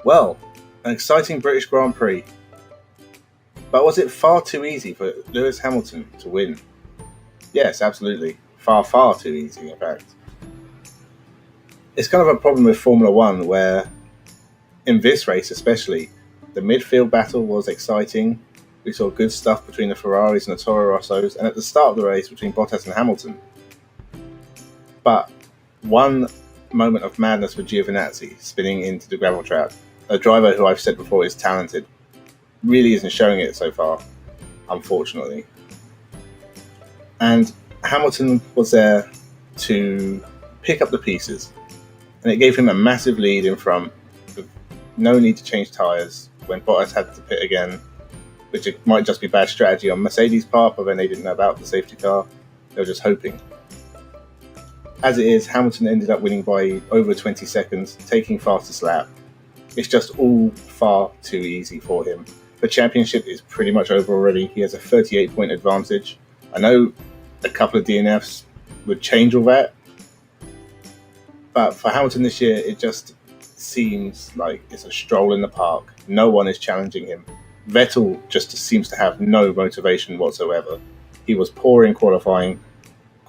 Well, an exciting British Grand Prix, but was it far too easy for Lewis Hamilton to win? Yes, absolutely. Far, far too easy, in fact. It's kind of a problem with Formula One where, in this race especially, the midfield battle was exciting. We saw good stuff between the Ferraris and the Toro Rossos, and at the start of the race between Bottas and Hamilton. But one moment of madness for Giovinazzi spinning into the gravel trap, a driver who I've said before is talented, really isn't showing it so far, unfortunately. And Hamilton was there to pick up the pieces, and it gave him a massive lead in front with no need to change tyres when Bottas had to pit again, which it might just be bad strategy on Mercedes' part, but then they didn't know about the safety car. They were just hoping. As it is, Hamilton ended up winning by over 20 seconds, taking fastest lap. It's just all far too easy for him. The championship is pretty much over already. He has a 38-point advantage. I know a couple of DNFs would change all that, but for Hamilton this year, it just seems like it's a stroll in the park. No one is challenging him. Vettel just seems to have no motivation whatsoever. He was poor in qualifying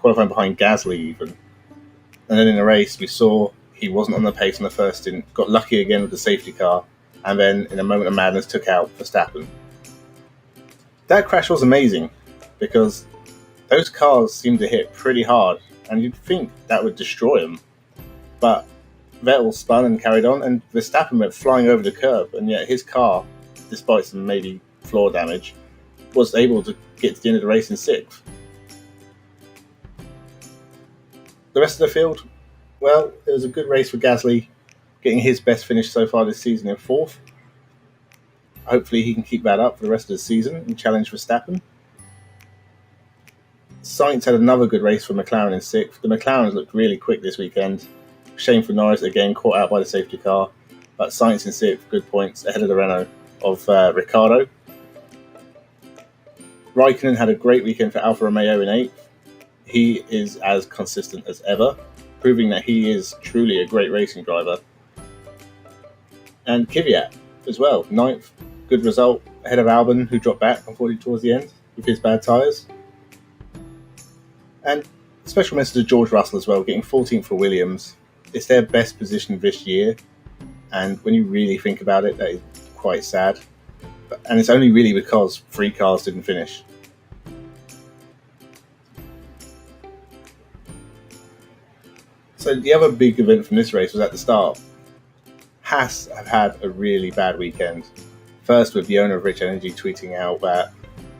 behind Gasly even. And then in the race, we saw he wasn't on the pace on the first stint, got lucky again with the safety car, and then in a moment of madness took out Verstappen. That crash was amazing because those cars seemed to hit pretty hard, and you'd think that would destroy them. But Vettel spun and carried on, and Verstappen went flying over the curb, and yet his car, despite some maybe floor damage, was able to get to the end of the race in sixth. The rest of the field, well, it was a good race for Gasly, getting his best finish so far this season in fourth. Hopefully he can keep that up for the rest of the season and challenge Verstappen. Sainz had another good race for McLaren in sixth. The McLarens looked really quick this weekend. Shame for Norris again, caught out by the safety car. But Sainz in sixth, good points, ahead of the Renault of Ricciardo. Raikkonen had a great weekend for Alfa Romeo in eighth. He is as consistent as ever, proving that he is truly a great racing driver. And Kvyat as well, ninth, good result, ahead of Albon, who dropped back, unfortunately, towards the end with his bad tyres. And special mention to George Russell as well, getting 14th for Williams. It's their best position this year, and when you really think about it, that is quite sad. And it's only really because 3 cars didn't finish. So the other big event from this race was at the start. Haas have had a really bad weekend. First with the owner of Rich Energy tweeting out that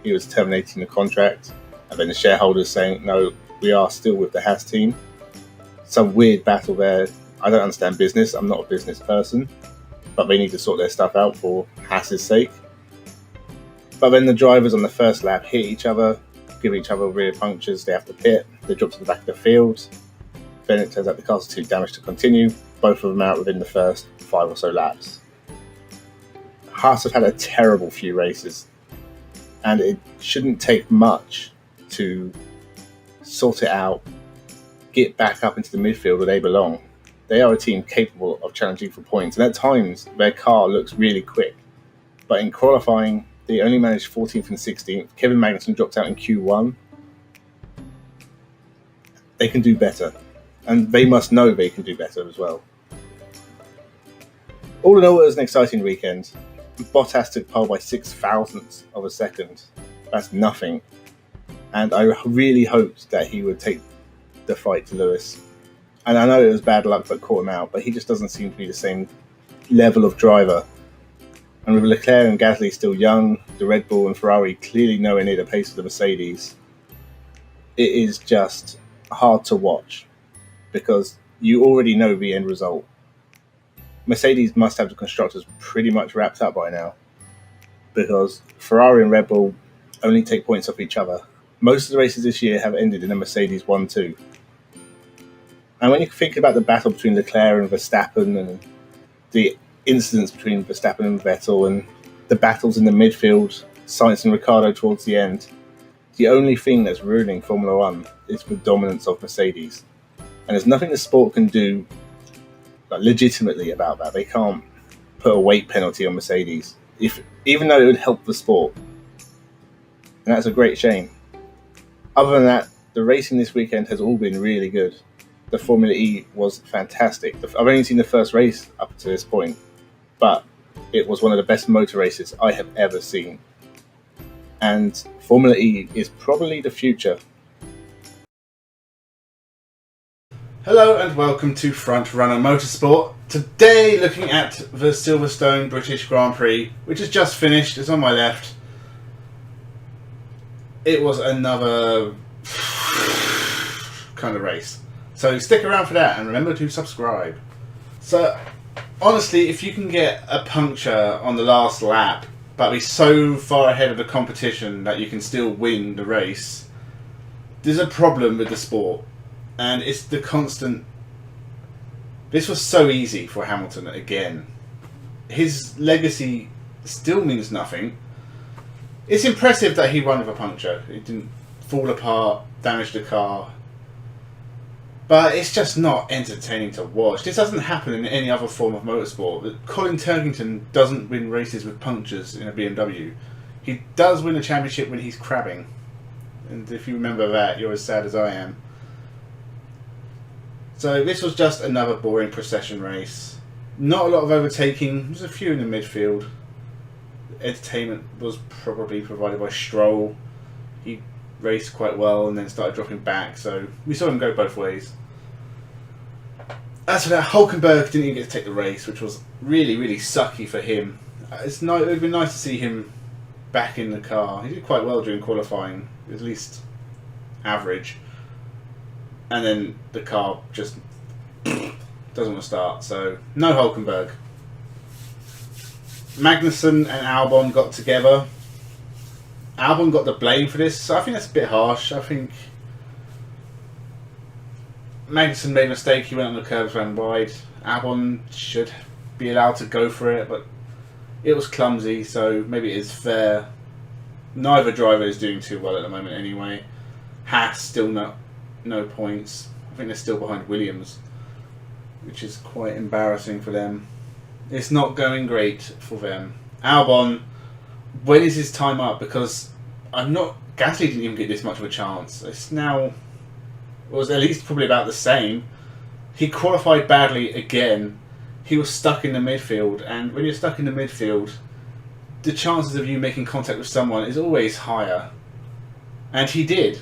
he was terminating the contract, and then the shareholders saying, no, we are still with the Haas team. Some weird battle there. I don't understand business. I'm not a business person, but they need to sort their stuff out for Haas's sake. But then the drivers on the first lap hit each other, give each other rear punctures. They have to pit. They drop to the back of the field. Then it turns out the cars are too damaged to continue. Both of them out within the first 5 or so laps. Haas have had a terrible few races, and it shouldn't take much to sort it out, get back up into the midfield where they belong. They are a team capable of challenging for points, and at times their car looks really quick. But in qualifying, they only managed 14th and 16th. Kevin Magnussen dropped out in Q1. They can do better, and they must know they can do better as well. All in all, it was an exciting weekend. Bottas took pole by 0.006 of a second. That's nothing. And I really hoped that he would take the fight to Lewis. And I know it was bad luck that caught him out, but he just doesn't seem to be the same level of driver. And with Leclerc and Gasly still young, the Red Bull and Ferrari clearly nowhere near the pace of the Mercedes, it is just hard to watch because you already know the end result. Mercedes must have the constructors pretty much wrapped up by now because Ferrari and Red Bull only take points off each other. Most of the races this year have ended in a Mercedes 1-2. And when you think about the battle between Leclerc and Verstappen and the incidents between Verstappen and Vettel and the battles in the midfield, Sainz and Ricciardo towards the end, the only thing that's ruining Formula One is the dominance of Mercedes. And there's nothing the sport can do legitimately about that. They can't put a weight penalty on Mercedes, even though it would help the sport. And that's a great shame. Other than that, the racing this weekend has all been really good. The Formula E was fantastic. I've only seen the first race up to this point, but it was one of the best motor races I have ever seen. And Formula E is probably the future. Hello and welcome to Frontrunner Motorsport. Today looking at the Silverstone British Grand Prix, which has just finished. It's on my left. It was another kind of race. So stick around for that and remember to subscribe. So honestly, if you can get a puncture on the last lap but be so far ahead of the competition that you can still win the race, there's a problem with the sport. And it's the constant... This was so easy for Hamilton again. His legacy still means nothing. It's impressive that he won with a puncture. It didn't fall apart, damage the car. But it's just not entertaining to watch. This doesn't happen in any other form of motorsport. Colin Turkington doesn't win races with punctures in a BMW. He does win a championship when he's crabbing. And if you remember that, you're as sad as I am. So this was just another boring procession race. Not a lot of overtaking. There's a few in the midfield. Entertainment was probably provided by Stroll. He raced quite well and then started dropping back, so we saw him go both ways. As for that, Hulkenberg didn't even get to take the race, which was really, really sucky for him. It would have been nice to see him back in the car. He did quite well during qualifying, at least average. And then the car just doesn't want to start, so no Hulkenberg. Magnussen and Albon got together. Albon got the blame for this, so I think that's a bit harsh. I think Magnussen made a mistake, he went on the curbs, ran wide. Albon should be allowed to go for it, but it was clumsy, so maybe it is fair. Neither driver is doing too well at the moment anyway. Haas still no points. I think they're still behind Williams, which is quite embarrassing for them. It's not going great for them. Albon, when is his time up? Because Gasly didn't even get this much of a chance. It's now, it was at least probably about the same. He qualified badly again. He was stuck in the midfield, and when you're stuck in the midfield, the chances of you making contact with someone is always higher. And he did.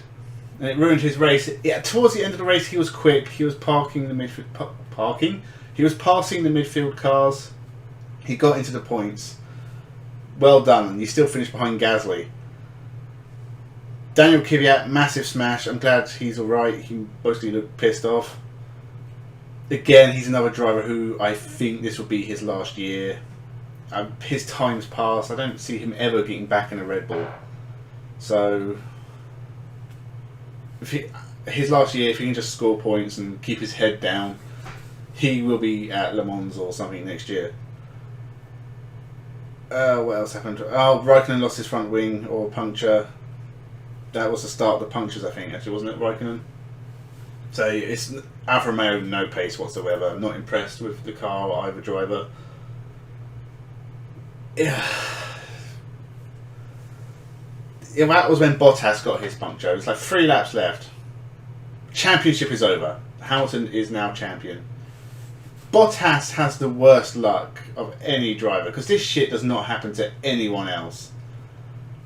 And it ruined his race. Yeah, towards the end of the race, he was quick. He was parking the midfield. He was passing the midfield cars. He got into the points. Well done. You still finished behind Gasly. Daniel Kvyat, massive smash. I'm glad he's alright. He mostly looked pissed off. Again, he's another driver who I think this will be his last year. His time's passed. I don't see him ever getting back in a Red Bull. So, his last year, if he can just score points and keep his head down, he will be at Le Mans or something next year. What else happened? Oh, Raikkonen lost his front wing or puncture. That was the start of the punctures, I think, actually, wasn't it, Raikkonen? So it's Alfa Romeo, no pace whatsoever. I'm not impressed with the car or either driver. Yeah, that was when Bottas got his puncture. It's like 3 laps left. Championship is over. Hamilton is now champion. Bottas has the worst luck of any driver, because this shit does not happen to anyone else.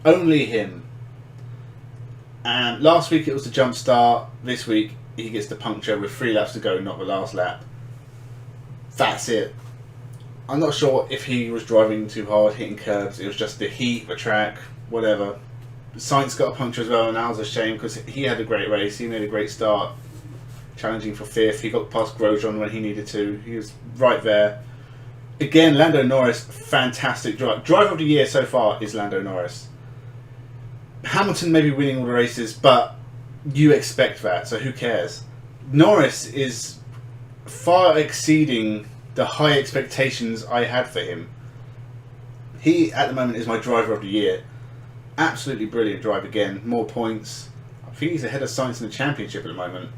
Only him. And last week it was the jump start. This week he gets the puncture with 3 laps to go, not the last lap. That's it. I'm not sure if he was driving too hard, hitting curbs. It was just the heat, the track, whatever. Sainz got a puncture as well, and that was a shame because he had a great race. He made a great start, challenging for 5th. He got past Grosjean when he needed to. He was right there. Again, Lando Norris, fantastic drive. Driver of the year so far is Lando Norris. Hamilton may be winning all the races, but you expect that, so who cares? Norris is far exceeding the high expectations I had for him. He, at the moment, is my driver of the year. Absolutely brilliant drive again. More points. I think he's ahead of Sainz in the championship at the moment.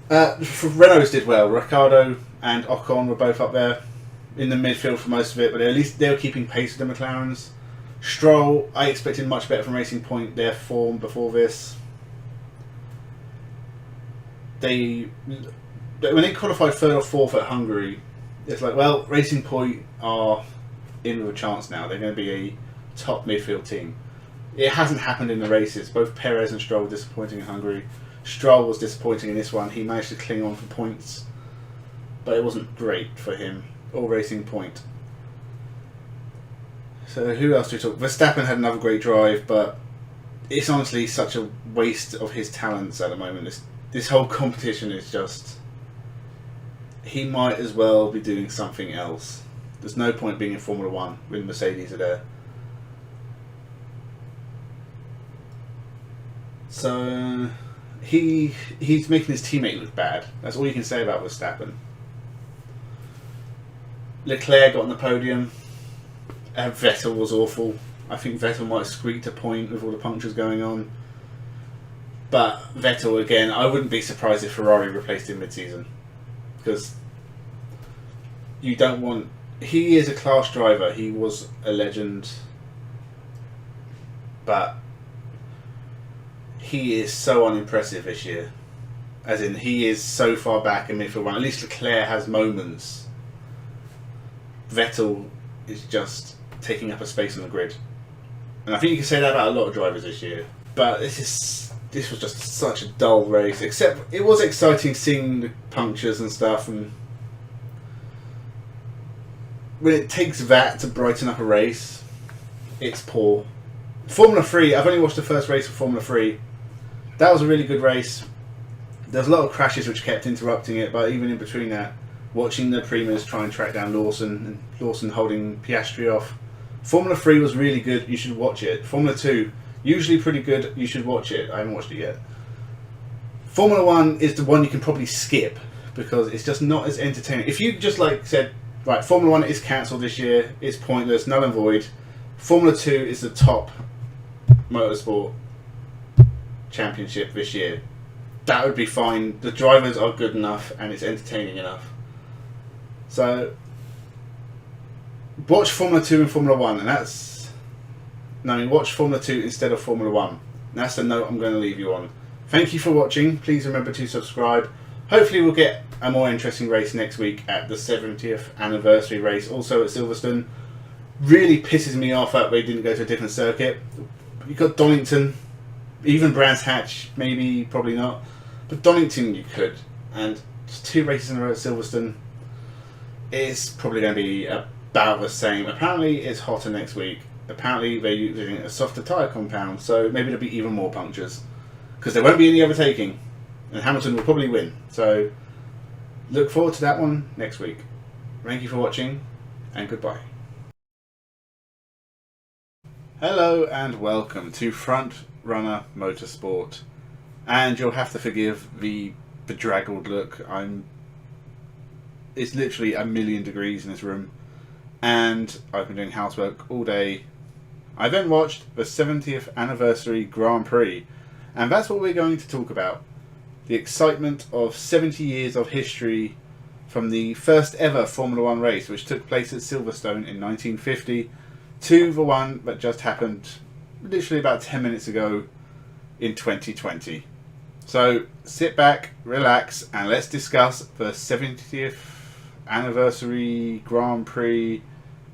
Renault's did well. Ricciardo and Ocon were both up there. in the midfield for most of it, but at least they were keeping pace with the McLarens. Stroll, I expected much better from Racing Point, their form before this. When they qualified third or fourth at Hungary, it's like, well, Racing Point are in with a chance now. They're going to be a top midfield team. It hasn't happened in the races. Both Perez and Stroll were disappointing in Hungary. Stroll was disappointing in this one. He managed to cling on for points, but it wasn't great for him or Racing Point. So who else do we talk? Verstappen had another great drive, but it's honestly such a waste of his talents at the moment. This whole competition is just... He might as well be doing something else. There's no point being in Formula 1 when Mercedes are there. So he's making his teammate look bad. That's all you can say about Verstappen. Leclerc got on the podium. Vettel was awful. I think Vettel might have squeaked a point with all the punctures going on. But Vettel, again, I wouldn't be surprised if Ferrari replaced him mid-season. Because you don't want... He is a class driver. He was a legend. But he is so unimpressive this year. As in, he is so far back in midfield one. At least Leclerc has moments. Vettel is just taking up a space on the grid. And I think you can say that about a lot of drivers this year. But this was just such a dull race. Except it was exciting seeing the punctures and stuff. And when it takes that to brighten up a race, it's poor. Formula 3, I've only watched the first race of Formula 3. That was a really good race. There's a lot of crashes which kept interrupting it, but even in between that, watching the Primas try and track down Lawson, and Lawson holding Piastri off. Formula 3 was really good, you should watch it. Formula 2, usually pretty good, you should watch it. I haven't watched it yet. Formula 1 is the one you can probably skip, because it's just not as entertaining. If you just said, right, Formula 1 is cancelled this year, it's pointless, null and void. Formula 2 is the top motorsport championship this year. That would be fine. The drivers are good enough and it's entertaining enough. So watch Formula 2 and Formula 1, and watch Formula 2 instead of Formula 1. And that's the note I'm going to leave you on. Thank you for watching. Please remember to subscribe. Hopefully we'll get a more interesting race next week at the 70th anniversary race, also at Silverstone. Really pisses me off that they didn't go to a different circuit. You've got Donington, even Brands Hatch, maybe, probably not. But Donington you could. And just 2 races in a row at Silverstone is probably going to be about the same. Apparently it's hotter next week. Apparently they're using a softer tyre compound, so maybe there'll be even more punctures. Because there won't be any overtaking. And Hamilton will probably win. So look forward to that one next week. Thank you for watching, and goodbye. Hello and welcome to Frontrunner Motorsport. And you'll have to forgive the bedraggled look. It's literally 1,000,000 degrees in this room. And I've been doing housework all day. I then watched the 70th anniversary Grand Prix. And that's what we're going to talk about. The excitement of 70 years of history from the first ever Formula 1 race, which took place at Silverstone in 1950, to the one that just happened literally about 10 minutes ago in 2020. So sit back, relax, and let's discuss the 70th anniversary Grand Prix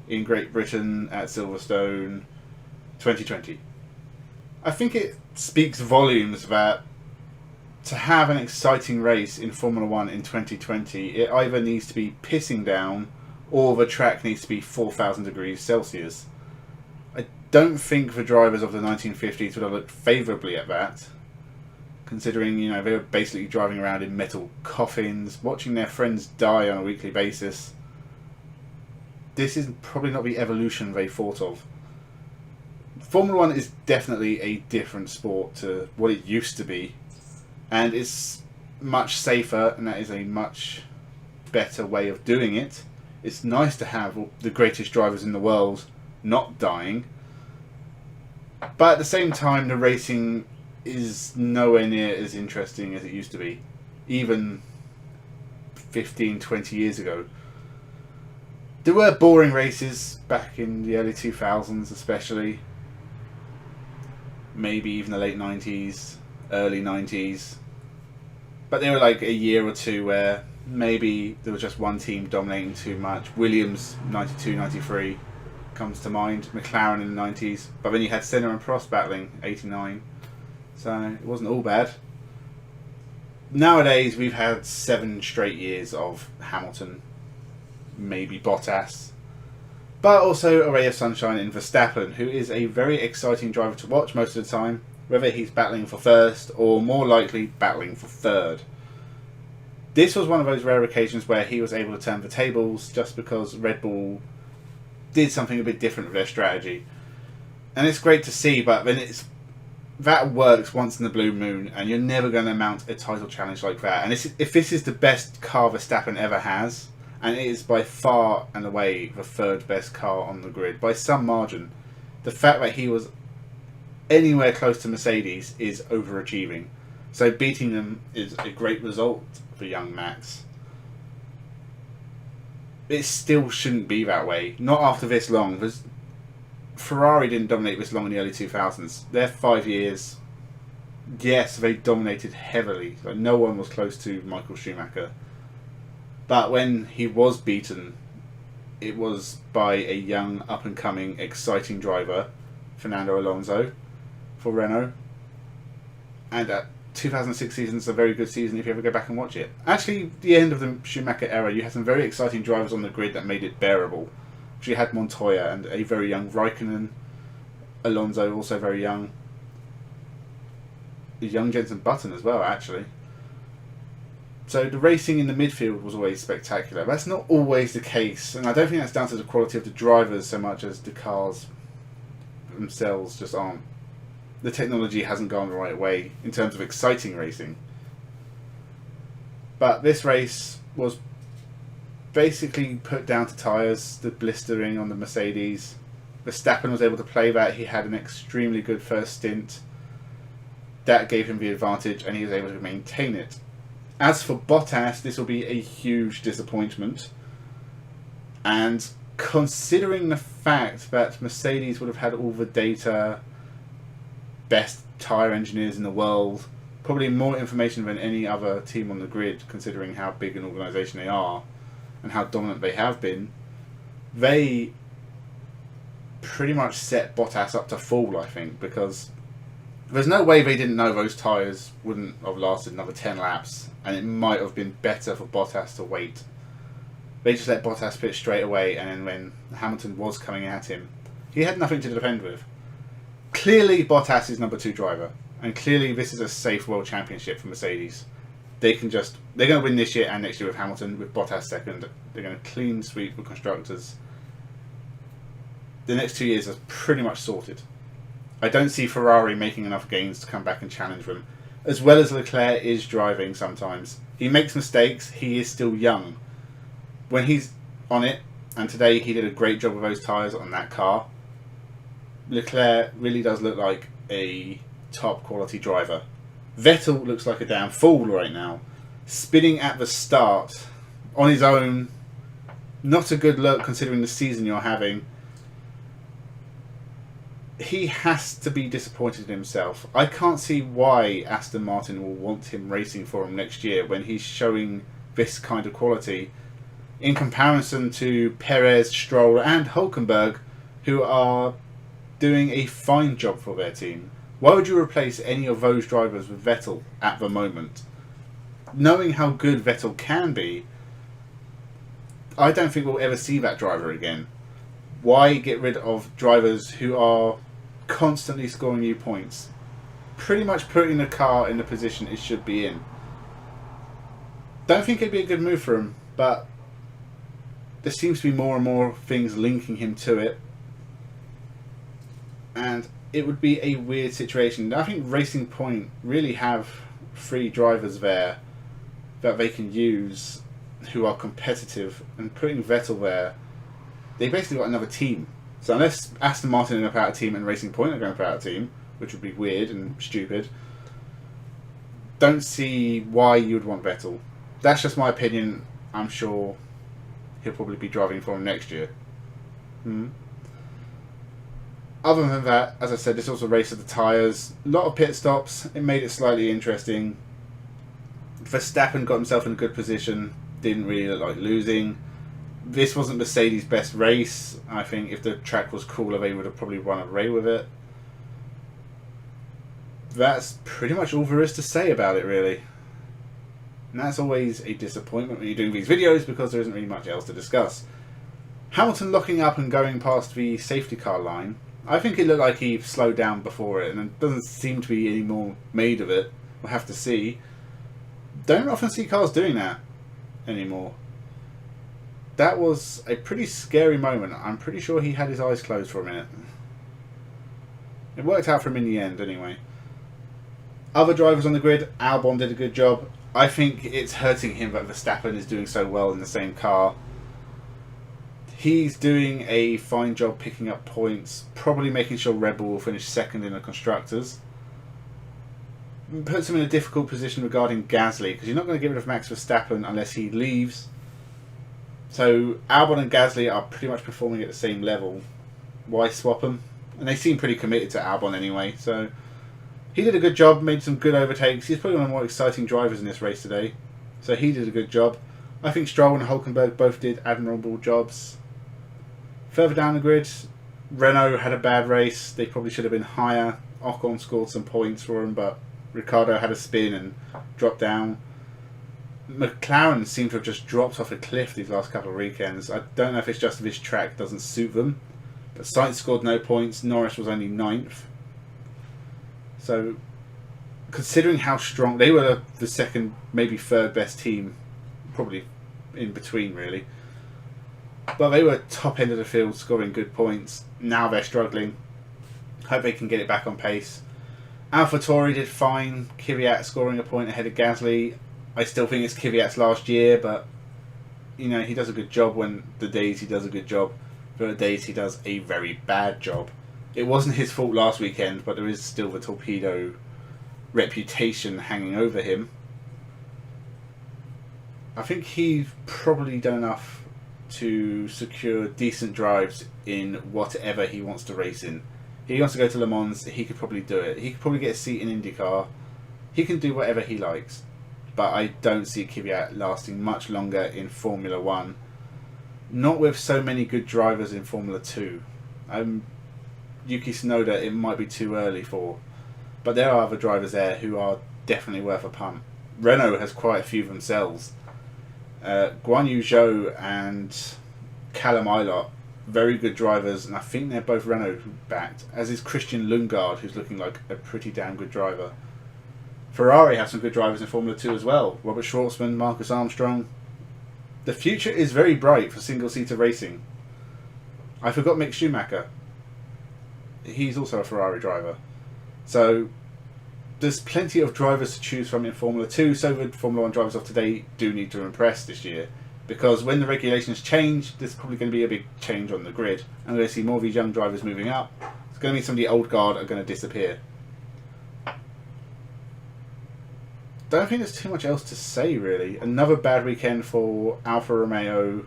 in Great Britain at Silverstone 2020. I think it speaks volumes that to have an exciting race in Formula 1 in 2020, it either needs to be pissing down or the track needs to be 4,000 degrees Celsius. I don't think the drivers of the 1950s would have looked favourably at that, considering, they were basically driving around in metal coffins, watching their friends die on a weekly basis. This is probably not the evolution they thought of. Formula 1 is definitely a different sport to what it used to be, and it's much safer, and that is a much better way of doing it. It's nice to have the greatest drivers in the world not dying, but at the same time the racing is nowhere near as interesting as it used to be, even 15-20 years ago. There were boring races back in the early 2000s, especially. Maybe even the late 90s, early 90s. But there were like a year or two where maybe there was just one team dominating too much. Williams 92, 93 comes to mind. McLaren in the 90s. But then you had Senna and Prost battling 89. So it wasn't all bad. Nowadays we've had 7 straight years of Hamilton, maybe Bottas, but also a ray of sunshine in Verstappen, who is a very exciting driver to watch most of the time, whether he's battling for first or more likely battling for third. This was one of those rare occasions where he was able to turn the tables just because Red Bull did something a bit different with their strategy. And it's great to see, but then that works once in the blue moon, and you're never going to mount a title challenge like that. And if this is the best car Verstappen ever has, and it is by far and away the third best car on the grid, by some margin, the fact that he was anywhere close to Mercedes is overachieving. So beating them is a great result for young Max. It still shouldn't be that way. Not after this long. Ferrari didn't dominate this long in the early 2000s. Their 5 years, yes, they dominated heavily. Like, no one was close to Michael Schumacher. But when he was beaten, it was by a young, up-and-coming, exciting driver, Fernando Alonso, for Renault. And 2006 season's a very good season if you ever go back and watch it. Actually, the end of the Schumacher era, you had some very exciting drivers on the grid that made it bearable. You had Montoya and a very young Raikkonen, Alonso also very young, a young Jenson Button as well, actually. So the racing in the midfield was always spectacular. That's not always the case, and I don't think that's down to the quality of the drivers so much as the cars themselves just aren't. The technology hasn't gone the right way in terms of exciting racing. But this race was basically put down to tyres, the blistering on the Mercedes. Verstappen was able to play that. He had an extremely good first stint. That gave him the advantage, and he was able to maintain it. As for Bottas, this will be a huge disappointment. And considering the fact that Mercedes would have had all the data, best tyre engineers in the world, probably more information than any other team on the grid, considering how big an organisation they are and how dominant they have been, they pretty much set Bottas up to fall, I think, because there's no way they didn't know those tyres wouldn't have lasted another 10 laps, and it might have been better for Bottas to wait. They just let Bottas pit straight away, and then when Hamilton was coming at him, he had nothing to defend with. Clearly Bottas is number 2 driver, and clearly this is a safe world championship for Mercedes. They're going to win this year and next year with Hamilton, with Bottas second. They're going to clean sweep the constructors. The next 2 years are pretty much sorted. I don't see Ferrari making enough gains to come back and challenge them. As well as Leclerc is driving sometimes. He makes mistakes, he is still young. When he's on it, and today he did a great job with those tyres on that car, Leclerc really does look like a top quality driver. Vettel looks like a damn fool right now. Spinning at the start, on his own, not a good look considering the season you're having. He has to be disappointed in himself. I can't see why Aston Martin will want him racing for him next year when he's showing this kind of quality in comparison to Perez, Stroll and Hülkenberg, who are doing a fine job for their team. Why would you replace any of those drivers with Vettel at the moment? Knowing how good Vettel can be, I don't think we'll ever see that driver again. Why get rid of drivers who are constantly scoring you points? Pretty much putting the car in the position it should be in. Don't think it'd be a good move for him, but there seems to be more and more things linking him to it. And it would be a weird situation. I think Racing Point really have 3 drivers there that they can use who are competitive, and putting Vettel there, they basically got another team. So unless Aston Martin are going to put out a team and Racing Point are going to put out a team, which would be weird and stupid, don't see why you would want Vettel. That's just my opinion. I'm sure he'll probably be driving for him next year. Other than that, as I said, this was a race of the tyres. A lot of pit stops. It made it slightly interesting. Verstappen got himself in a good position. Didn't really look like losing. This wasn't Mercedes' best race. I think if the track was cooler, they would have probably run away with it. That's pretty much all there is to say about it, really. And that's always a disappointment when you're doing these videos, because there isn't really much else to discuss. Hamilton locking up and going past the safety car line. I think it looked like he slowed down before it, and it doesn't seem to be any more made of it. We'll have to see. Don't often see cars doing that anymore. That was a pretty scary moment. I'm pretty sure he had his eyes closed for a minute. It worked out for him in the end, anyway. Other drivers on the grid, Albon did a good job. I think it's hurting him that Verstappen is doing so well in the same car. He's doing a fine job picking up points, probably making sure Red Bull will finish second in the Constructors. Puts him in a difficult position regarding Gasly, because you're not going to get rid of Max Verstappen unless he leaves. So Albon and Gasly are pretty much performing at the same level. Why swap them? And they seem pretty committed to Albon anyway, so he did a good job, made some good overtakes. He's probably one of the more exciting drivers in this race today, so he did a good job. I think Stroll and Hülkenberg both did admirable jobs. Further down the grid, Renault had a bad race. They probably should have been higher. Ocon scored some points for him, but Ricciardo had a spin and dropped down. McLaren seemed to have just dropped off a cliff these last couple of weekends. I don't know if it's just this track doesn't suit them. But Sainz scored no points. Norris was only 9th. So, considering how strong... They were the second, maybe third best team. Probably in between, really. But they were top end of the field, scoring good points. Now they're struggling. Hope they can get it back on pace. AlphaTauri did fine. Kvyat scoring a point ahead of Gasly. I still think it's Kvyat's last year, but you know, he does a good job when the days he does a good job. But the days he does a very bad job. It wasn't his fault last weekend, but there is still the torpedo reputation hanging over him. I think he's probably done enough to secure decent drives in whatever he wants to race in. If he wants to go to Le Mans, he could probably do it. He could probably get a seat in IndyCar. He can do whatever he likes. But I don't see Kvyat lasting much longer in Formula 1. Not with so many good drivers in Formula 2. Yuki Tsunoda, it might be too early for. But there are other drivers there who are definitely worth a punt. Renault has quite a few themselves. Guan Yu Zhou and Callum Ilott, very good drivers, and I think they're both Renault backed, as is Christian Lundgaard, who's looking like a pretty damn good driver. Ferrari have some good drivers in Formula 2 as well. Robert Schwartzman, Marcus Armstrong. The future is very bright for single-seater racing. I forgot Mick Schumacher. He's also a Ferrari driver. So there's plenty of drivers to choose from in Formula 2, so the Formula 1 drivers of today do need to impress this year. Because when the regulations change, there's probably going to be a big change on the grid. And we're going to see more of these young drivers moving up. It's going to be some of the old guard are going to disappear. Don't think there's too much else to say, really. Another bad weekend for Alfa Romeo,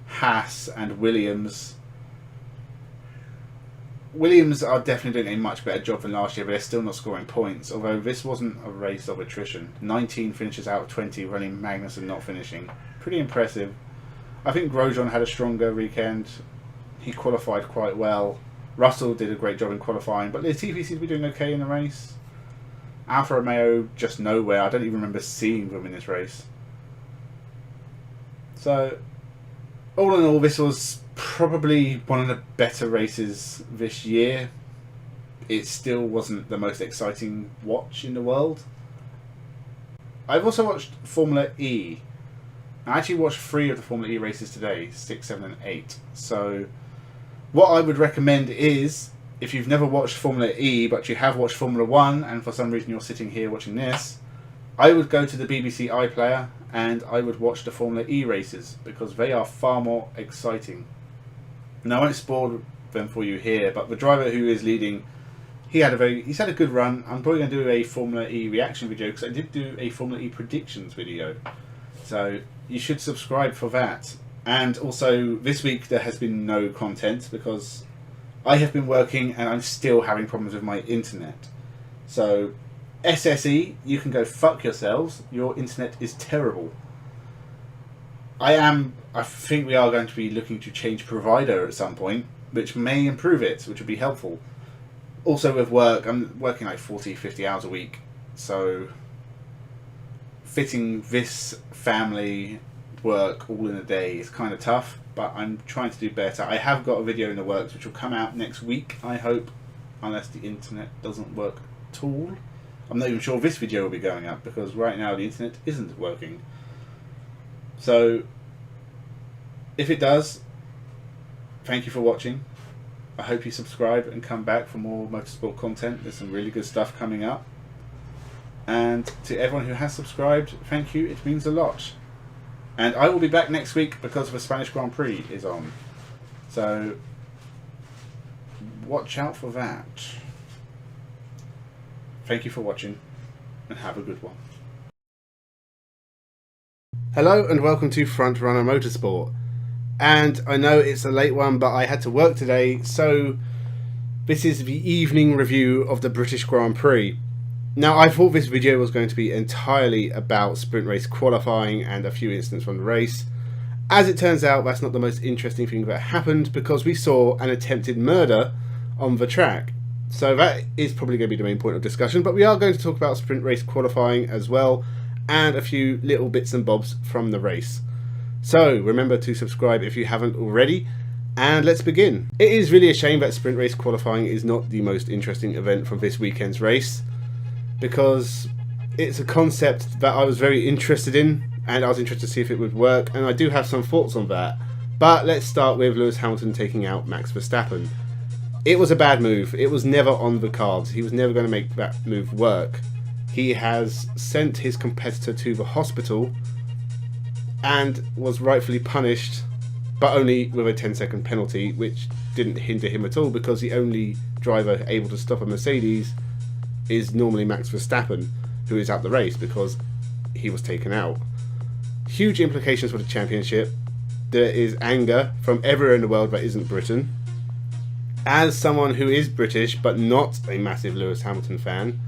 Haas and Williams. Williams are definitely doing a much better job than last year, but they're still not scoring points. Although this wasn't a race of attrition. 19 finishes out of 20, running Magnussen not finishing. Pretty impressive. I think Grosjean had a stronger weekend. He qualified quite well. Russell did a great job in qualifying, but Latifi seemed to be doing okay in the race. Alfa Romeo, just nowhere. I don't even remember seeing them in this race. So, all in all, this was probably one of the better races this year. It still wasn't the most exciting watch in the world. I've also watched Formula E. I actually watched 3 of the Formula E races today, 6, 7 and 8. So, what I would recommend is, if you've never watched Formula E, but you have watched Formula 1, and for some reason you're sitting here watching this, I would go to the BBC iPlayer and I would watch the Formula E races, because they are far more exciting. Now, I won't spoil them for you here, but the driver who is leading, he's had a good run. I'm probably going to do a Formula E reaction video, because I did do a Formula E predictions video. So, you should subscribe for that. And also, this week there has been no content because I have been working and I'm still having problems with my internet. So, SSE, you can go fuck yourselves. Your internet is terrible. I think we are going to be looking to change provider at some point, which may improve it, which would be helpful. Also with work, I'm working like 40, 50 hours a week. So, fitting this family work all in a day is kind of tough, but I'm trying to do better. I have got a video in the works which will come out next week, I hope, unless the internet doesn't work at all. I'm not even sure this video will be going up because right now the internet isn't working. So, if it does, thank you for watching. I hope you subscribe and come back for more motorsport content. There's some really good stuff coming up. And to everyone who has subscribed, thank you, it means a lot. And I will be back next week because the Spanish Grand Prix is on. So, watch out for that. Thank you for watching, and have a good one. Hello and welcome to Frontrunner Motorsport. And I know it's a late one, but I had to work today, so this is the evening review of the British Grand Prix. Now, I thought this video was going to be entirely about sprint race qualifying and a few incidents from the race. As it turns out, that's not the most interesting thing that happened because we saw an attempted murder on the track. So that is probably going to be the main point of discussion, but we are going to talk about sprint race qualifying as well and a few little bits and bobs from the race. So remember to subscribe if you haven't already, and let's begin. It is really a shame that sprint race qualifying is not the most interesting event from this weekend's race, because it's a concept that I was very interested in, and I was interested to see if it would work, and I do have some thoughts on that. But let's start with Lewis Hamilton taking out Max Verstappen. It was a bad move. It was never on the cards. He was never going to make that move work. He has sent his competitor to the hospital and was rightfully punished, but only with a 10-second penalty, which didn't hinder him at all because the only driver able to stop a Mercedes is normally Max Verstappen, who is out the race because he was taken out. Huge implications for the championship. There is anger from everywhere in the world that isn't Britain. As someone who is British but not a massive Lewis Hamilton fan,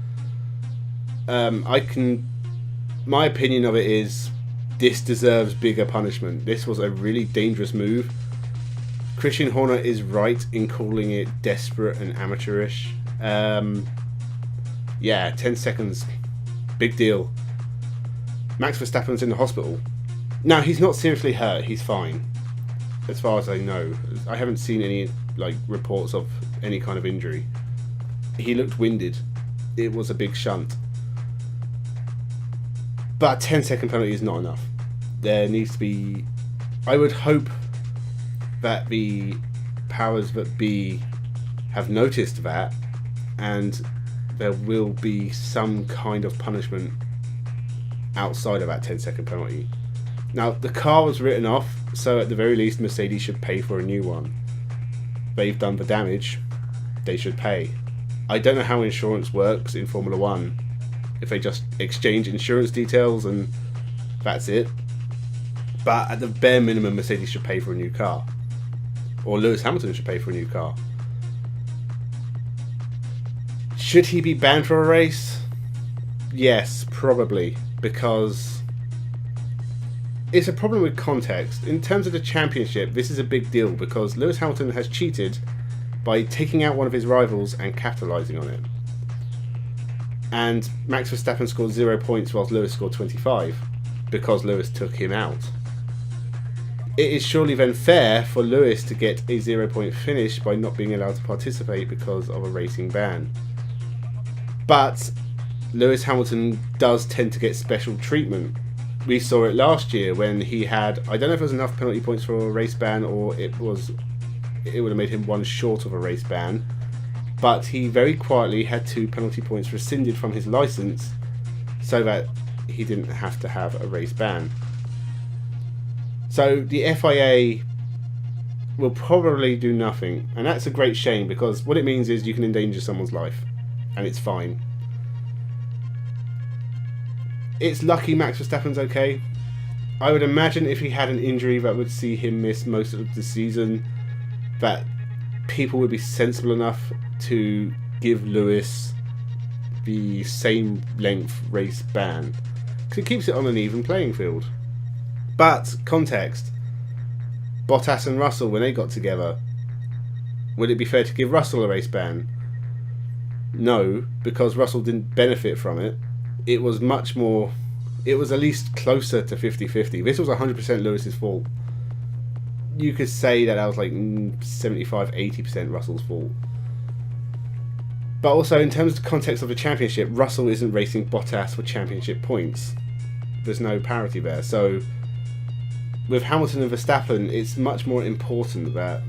my opinion of it is this deserves bigger punishment. This was a really dangerous move. Christian Horner is right in calling it desperate and amateurish. Yeah, 10 seconds. Big deal. Max Verstappen's in the hospital. Now, he's not seriously hurt. He's fine. As far as I know. I haven't seen any reports of any kind of injury. He looked winded. It was a big shunt. But a 10-second penalty is not enough. There needs to be... I would hope that the powers that be have noticed that, and there will be some kind of punishment outside of that 10-second penalty. Now, the car was written off, so at the very least Mercedes should pay for a new one. They've done the damage, they should pay. I don't know how insurance works in Formula 1, if they just exchange insurance details and that's it. But at the bare minimum, Mercedes should pay for a new car. Or Lewis Hamilton should pay for a new car. Should he be banned for a race? Yes, probably, because it's a problem with context. In terms of the championship, this is a big deal because Lewis Hamilton has cheated by taking out one of his rivals and capitalising on it. And Max Verstappen scored 0 points whilst Lewis scored 25 because Lewis took him out. It is surely then fair for Lewis to get a 0-point finish by not being allowed to participate because of a racing ban. But Lewis Hamilton does tend to get special treatment. We saw it last year when he had, I don't know if it was enough penalty points for a race ban or it would have made him one short of a race ban, but he very quietly had 2 penalty points rescinded from his license so that he didn't have to have a race ban. So the FIA will probably do nothing, and that's a great shame because what it means is you can endanger someone's life, and it's fine. It's lucky Max Verstappen's okay. I would imagine if he had an injury that would see him miss most of the season, that people would be sensible enough to give Lewis the same length race ban, because it keeps it on an even playing field. But context, Bottas and Russell, when they got together, would it be fair to give Russell a race ban? No, because Russell didn't benefit from it. It was much more, it was at least closer to 50-50. This was 100% Lewis's fault. You could say that was like 75-80% Russell's fault. But also, in terms of the context of the championship, Russell isn't racing Bottas for championship points. There's no parity there. So, with Hamilton and Verstappen, it's much more important that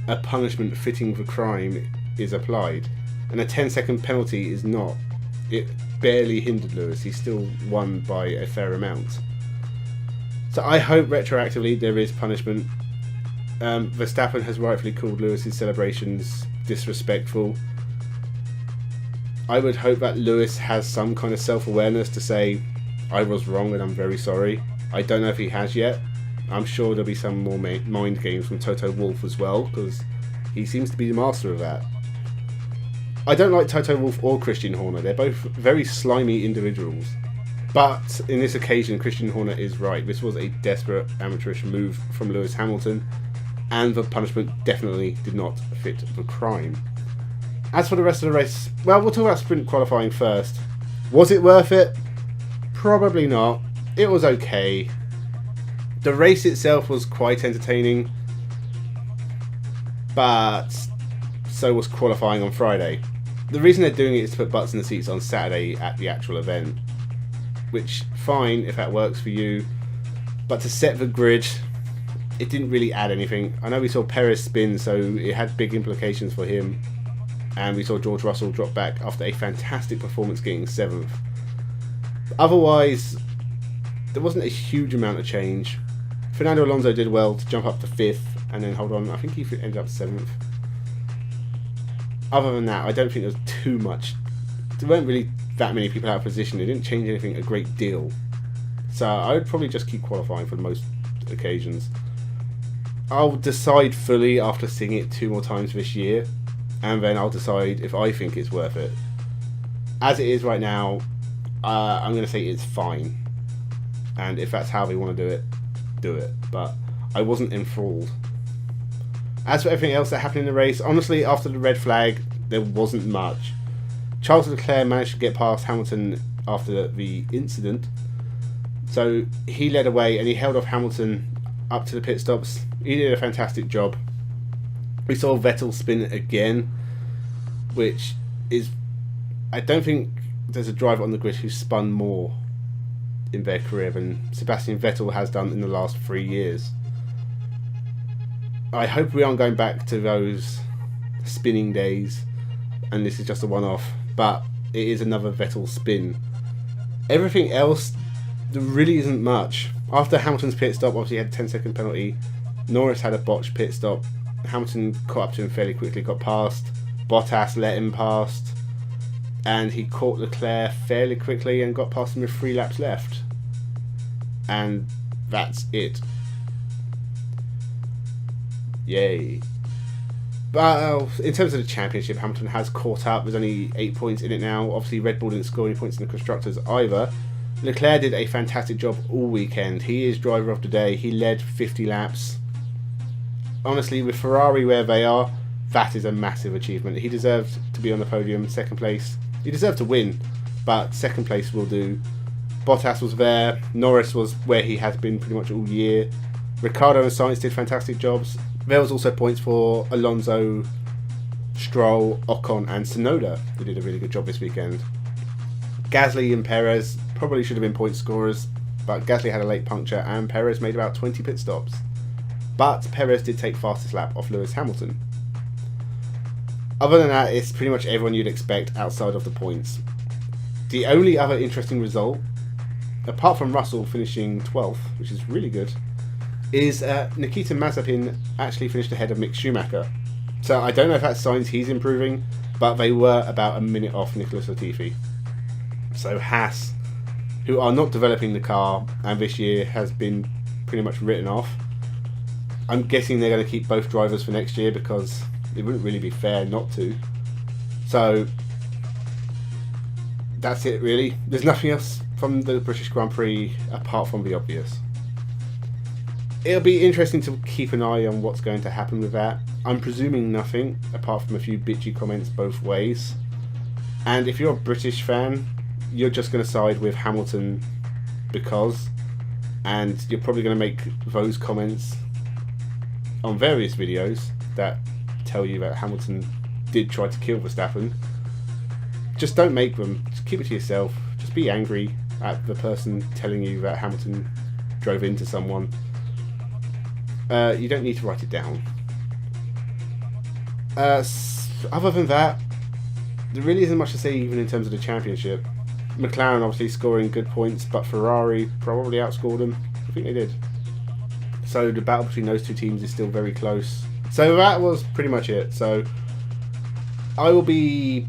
a punishment fitting the crime is applied. And a 10-second penalty is not. It barely hindered Lewis. He still won by a fair amount. So I hope retroactively there is punishment. Verstappen has rightfully called Lewis's celebrations disrespectful. I would hope that Lewis has some kind of self-awareness to say, I was wrong and I'm very sorry. I don't know if he has yet. I'm sure there'll be some more mind games from Toto Wolff as well, because he seems to be the master of that. I don't like Toto Wolff or Christian Horner. They're both very slimy individuals. But in this occasion, Christian Horner is right. This was a desperate amateurish move from Lewis Hamilton, and the punishment definitely did not fit the crime. As for the rest of the race, well, we'll talk about sprint qualifying first. Was it worth it? Probably not. It was okay. The race itself was quite entertaining, but so was qualifying on Friday. The reason they're doing it is to put butts in the seats on Saturday at the actual event, which, fine if that works for you, but to set the grid, it didn't really add anything. I know we saw Perez spin, so it had big implications for him, and we saw George Russell drop back after a fantastic performance getting 7th. Otherwise, there wasn't a huge amount of change. Fernando Alonso did well to jump up to 5th, and then hold on, I think he ended up 7th. Other than that, I don't think there was too much. There weren't really that many people out of position. It didn't change anything a great deal. So I would probably just keep qualifying for most occasions. I'll decide fully after seeing it 2 more times this year, and then I'll decide if I think it's worth it. As it is right now, I'm going to say it's fine. And if that's how they want to do it, do it. But I wasn't enthralled. As for everything else that happened in the race, honestly, after the red flag, there wasn't much. Charles Leclerc managed to get past Hamilton after the incident, so he led away and he held off Hamilton up to the pit stops. He did a fantastic job. We saw Vettel spin again, which is, I don't think there's a driver on the grid who's spun more in their career than Sebastian Vettel has done in the last 3 years. I hope we aren't going back to those spinning days and this is just a one-off, but it is another Vettel spin. Everything else, there really isn't much. After Hamilton's pit stop, obviously he had a 10-second penalty. Norris had a botched pit stop. Hamilton caught up to him fairly quickly, got past. Bottas let him past, and he caught Leclerc fairly quickly and got past him with 3 laps left. And that's it. Yay. But in terms of the championship, Hamilton has caught up. There's only 8 points in it now. Obviously, Red Bull didn't score any points in the Constructors either. Leclerc did a fantastic job all weekend. He is driver of the day. He led 50 laps. Honestly, with Ferrari where they are, that is a massive achievement. He deserved to be on the podium. 2nd place. He deserved to win, but 2nd place will do. Bottas was there. Norris was where he has been pretty much all year. Ricciardo and Sainz did fantastic jobs. There was also points for Alonso, Stroll, Ocon and Tsunoda, who did a really good job this weekend. Gasly and Perez probably should have been point scorers, but Gasly had a late puncture and Perez made about 20 pit stops. But Perez did take fastest lap off Lewis Hamilton. Other than that, it's pretty much everyone you'd expect outside of the points. The only other interesting result, apart from Russell finishing 12th, which is really good, is Nikita Mazepin actually finished ahead of Mick Schumacher. So I don't know if that signs he's improving, but they were about a minute off Nicholas Latifi. So Haas who are not developing the car, and this year has been pretty much written off. I'm guessing they're going to keep both drivers for next year because it wouldn't really be fair not to. So that's it really. There's nothing else from the British Grand Prix apart from the obvious. It'll be interesting to keep an eye on what's going to happen with that. I'm presuming nothing apart from a few bitchy comments both ways. And if you're a British fan, you're just going to side with Hamilton because, and you're probably going to make those comments on various videos that tell you that Hamilton did try to kill Verstappen. Just don't make them. Just keep it to yourself. Just be angry at the person telling you that Hamilton drove into someone. You don't need to write it down. Other than that, there really isn't much to say even in terms of the championship. McLaren obviously scoring good points, but Ferrari probably outscored them. I think they did. So the battle between those two teams is still very close. So that was pretty much it. So I will be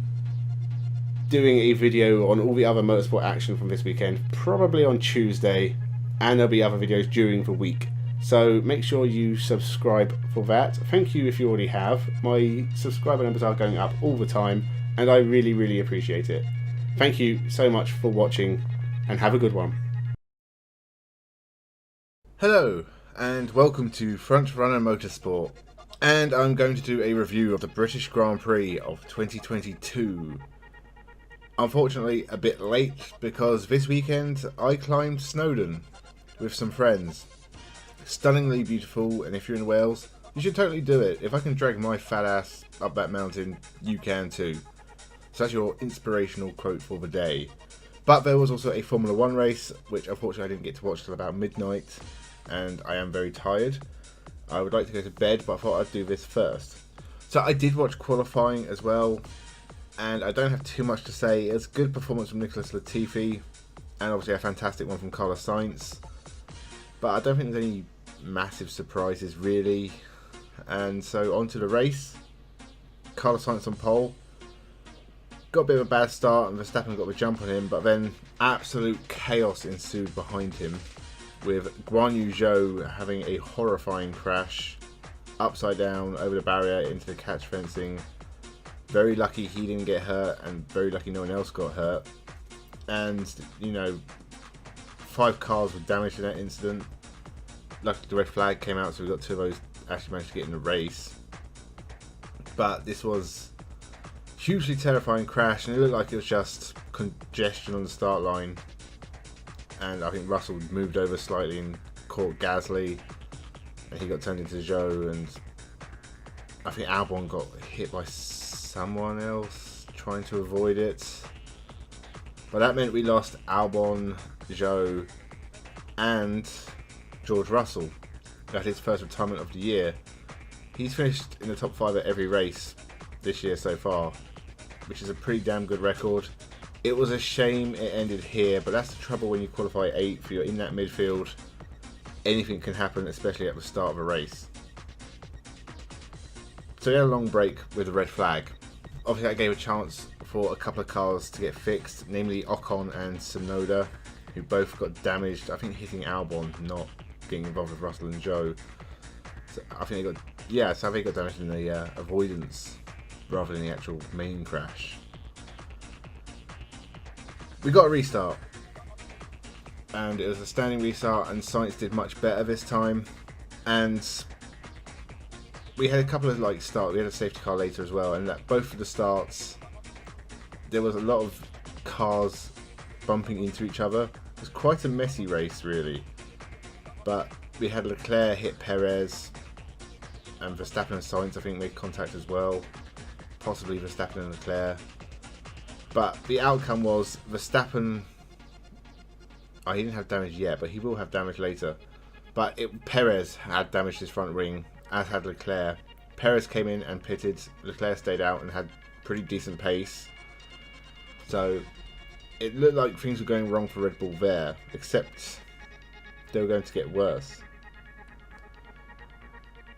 doing a video on all the other motorsport action from this weekend, probably on Tuesday, and there'll be other videos during the week. So make sure you subscribe for that. Thank you if you already have. My subscriber numbers are going up all the time, and I really, really appreciate it. Thank you so much for watching, and have a good one. Hello, and welcome to Frontrunner Motorsport. And I'm going to do a review of the British Grand Prix of 2022. Unfortunately, a bit late, because this weekend I climbed Snowdon with some friends. Stunningly beautiful, and if you're in Wales, you should totally do it. If I can drag my fat ass up that mountain, you can too. So that's your inspirational quote for the day. But there was also a Formula 1 race, which unfortunately I didn't get to watch till about midnight, and I am very tired. I would like to go to bed, but I thought I'd do this first. So I did watch qualifying as well, and I don't have too much to say. It's a good performance from Nicholas Latifi, and obviously a fantastic one from Carlos Sainz. But I don't think there's any massive surprises really. And so on to the race. Carlos Sainz on pole. Got a bit of a bad start and Verstappen got the jump on him, but then absolute chaos ensued behind him, with Guan Yu Zhou having a horrifying crash upside down over the barrier into the catch fencing. Very lucky he didn't get hurt, and very lucky no one else got hurt. And, you know, 5 cars were damaged in that incident. Luckily the red flag came out, so we got 2 of those actually managed to get in the race. But this was hugely terrifying crash, and it looked like it was just congestion on the start line. And I think Russell moved over slightly and caught Gasly, and he got turned into Zhou, and I think Albon got hit by someone else trying to avoid it. But that meant we lost Albon, Zhou, and George Russell. That's his first retirement of the year. He's finished in the top 5 at every race this year so far, which is a pretty damn good record. It was a shame it ended here, but that's the trouble when you qualify 8th. You're in that midfield. Anything can happen, especially at the start of a race. So we had a long break with the red flag. Obviously that gave a chance for a couple of cars to get fixed, namely Ocon and Tsunoda, who both got damaged. I think hitting Albon, not getting involved with Russell and Zhou. So I think they got damaged in the avoidance rather than the actual main crash. We got a restart, and it was a standing restart, and Sainz did much better this time. And we had a couple of starts. We had a safety car later as well, and that both of the starts there was a lot of cars bumping into each other. It was quite a messy race really, but we had Leclerc hit Perez, and Verstappen and Sainz I think made contact as well, possibly Verstappen and Leclerc. But the outcome was Verstappen, he didn't have damage yet, but he will have damage later. But Perez had damaged his front wing, as had Leclerc. Perez came in and pitted, Leclerc stayed out and had pretty decent pace. So it looked like things were going wrong for Red Bull there, except they were going to get worse.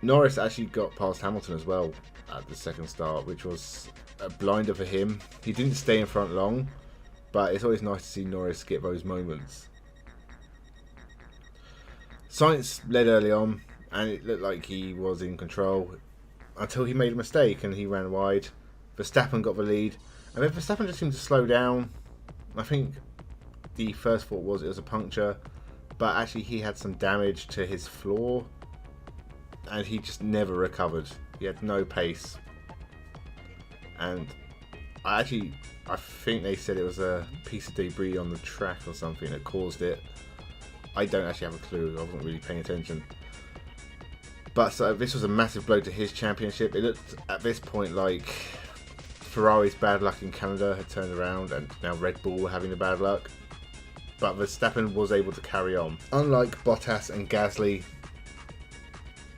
Norris actually got past Hamilton as well at the second start, which was a blinder for him. He didn't stay in front long, but it's always nice to see Norris get those moments. Sainz led early on, and it looked like he was in control until he made a mistake and he ran wide. Verstappen got the lead, and then Verstappen just seemed to slow down. I think the first thought was it was a puncture, but actually he had some damage to his floor, and he just never recovered. He had no pace, and I think they said it was a piece of debris on the track or something that caused it. I don't actually have a clue. I wasn't really paying attention. But so this was a massive blow to his championship. It looked at this point like Ferrari's bad luck in Canada had turned around, and now Red Bull were having the bad luck. But Verstappen was able to carry on. Unlike Bottas and Gasly,